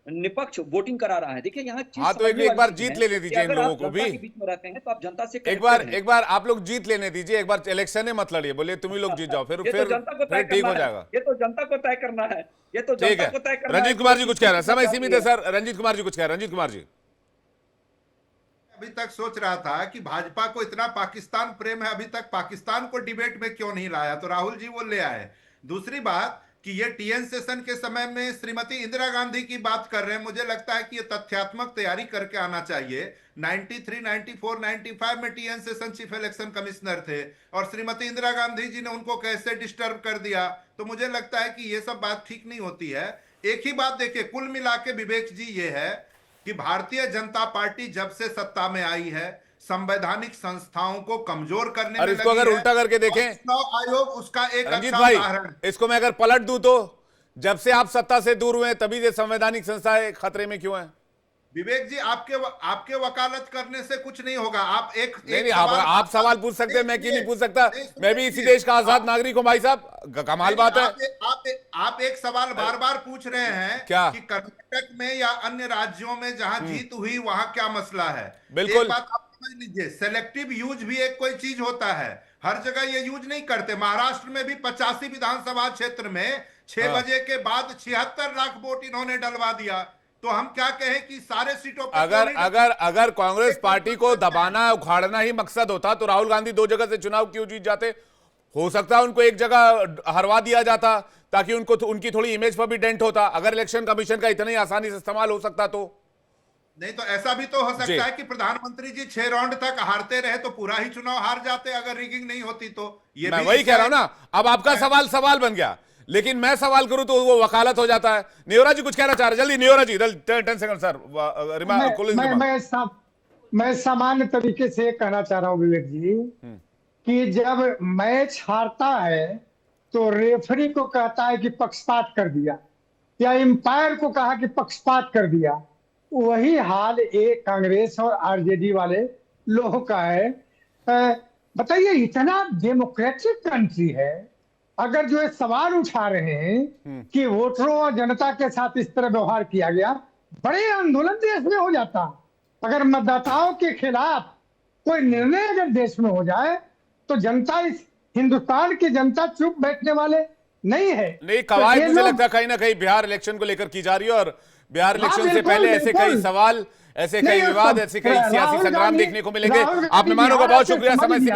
निपक्ष वोटिंग करा रहा है। देखिए यहाँ हाँ, तो एक बार जीत लेने दीजिए इन लोगों को भी। बीच में रहते हैं तो आप जनता से एक बार आप लोग जीत लेने दीजिए, एक बार इलेक्शन में मत लड़िए, बोलिए तुम ही लोग जीत जाओ, फिर ठीक हो जाएगा। ये तो जनता को तय करना है, ये तो जनता को तय करना है। रंजीत कुमार जी कुछ कह रहे हैं, समय सीमित है सर। रंजीत कुमार जी कुछ कह रहे हैं। रंजीत कुमार जी, अभी तक सोच रहा था कि भाजपा को इतना पाकिस्तान प्रेम है, अभी तक पाकिस्तान को डिबेट में क्यों नहीं लाया, तो राहुल जी वो ले आए। दूसरी बात कि ये टीएन सेशन के समय में श्रीमती इंदिरा गांधी की बात कर रहे हैं, मुझे लगता है कि ये तथ्यात्मक तैयारी करके आना चाहिए। 93, 94, 95 में TN session chief election commissioner थे और श्रीमती इंदिरा गांधी जी ने उनको कैसे डिस्टर्ब कर दिया, तो मुझे लगता है कि ये सब बात ठीक नहीं होती है। एक ही बात देखिए, कुल मिला के विवेक जी ये है कि भारतीय जनता पार्टी जब से सत्ता में आई है संवैधानिक संस्थाओं को कमजोर करने में इसको अगर उल्टा करके देखें, चुनाव आयोग उसका एक रंजीत अच्छा भाई, उदाहरण। इसको मैं अगर पलट दूं तो जब से आप सत्ता से दूर हुए तभी से संवैधानिक संस्थाएं खतरे में क्यों हैं? विवेक जी आपके वकालत करने से कुछ नहीं होगा। आप आप सवाल पूछ सकते हैं, मैं क्यों नहीं पूछ सकता? मैं भी इसी देश का आजाद नागरिक हूं भाई साहब, कमाल बात है। आप एक सवाल बार बार पूछ रहे हैं क्या कि कर्नाटक में या अन्य राज्यों में जहां जीत हुई वहां क्या मसला है। बिल्कुल, एक बात आप समझ लीजिए, सेलेक्टिव यूज भी एक कोई चीज होता है, हर जगह ये यूज नहीं करते। महाराष्ट्र में भी 85 विधानसभा क्षेत्र में 6 बजे के बाद 76 लाख वोट इन्होंने डलवा दिया। तो हम क्या कहें कि सारे सीटों पर अगर कांग्रेस पार्टी को दबाना उखाड़ना ही मकसद होता तो राहुल गांधी 2 जगह से चुनाव क्यों जीत जाते? हो सकता है उनको एक जगह हरवा दिया जाता ताकि उनकी थोड़ी इमेज पर भी डेंट होता। अगर इलेक्शन कमीशन का इतनी आसानी से इस्तेमाल हो सकता तो नहीं, तो ऐसा भी तो हो सकता है कि प्रधानमंत्री जी 6 राउंड तक हारते रहे तो पूरा ही चुनाव हार जाते अगर रिगिंग नहीं होती तो। ये मैं वही कह रहा हूं ना, अब आपका सवाल बन गया, लेकिन मैं सवाल करूं तो वो वकालत हो जाता है। नियोरा जी कुछ कहना चाह रहे हैं, जल्दी नियोरा जी, 10 सेकंड सर। मैं सामान्य तरीके से कहना चाह रहा हूं विवेक जी कि जब मैच हारता है तो रेफरी को कहता है कि पक्षपात कर दिया, या एम्पायर को कहा कि पक्षपात कर दिया। वही हाल एक कांग्रेस और आरजेडी वाले लोगों का है। बताइए, इतना डेमोक्रेटिक कंट्री है, अगर जो है सवाल उठा रहे हैं कि वोटरों और जनता के साथ इस तरह व्यवहार किया गया, बड़े आंदोलन देश में हो जाता। अगर मतदाताओं के खिलाफ कोई निर्णय अगर देश में हो जाए तो जनता, इस हिंदुस्तान की जनता चुप बैठने वाले नहीं है। नहीं, कवायद मुझे लगता है कहीं ना कहीं बिहार इलेक्शन को लेकर की जा रही है, और बिहार इलेक्शन से पहले ऐसे कई सवाल, ऐसे कई विवाद, ऐसे कई सियासी संग्राम देखने को मिलेंगे। आप मेहमानों का बहुत शुक्रिया। समय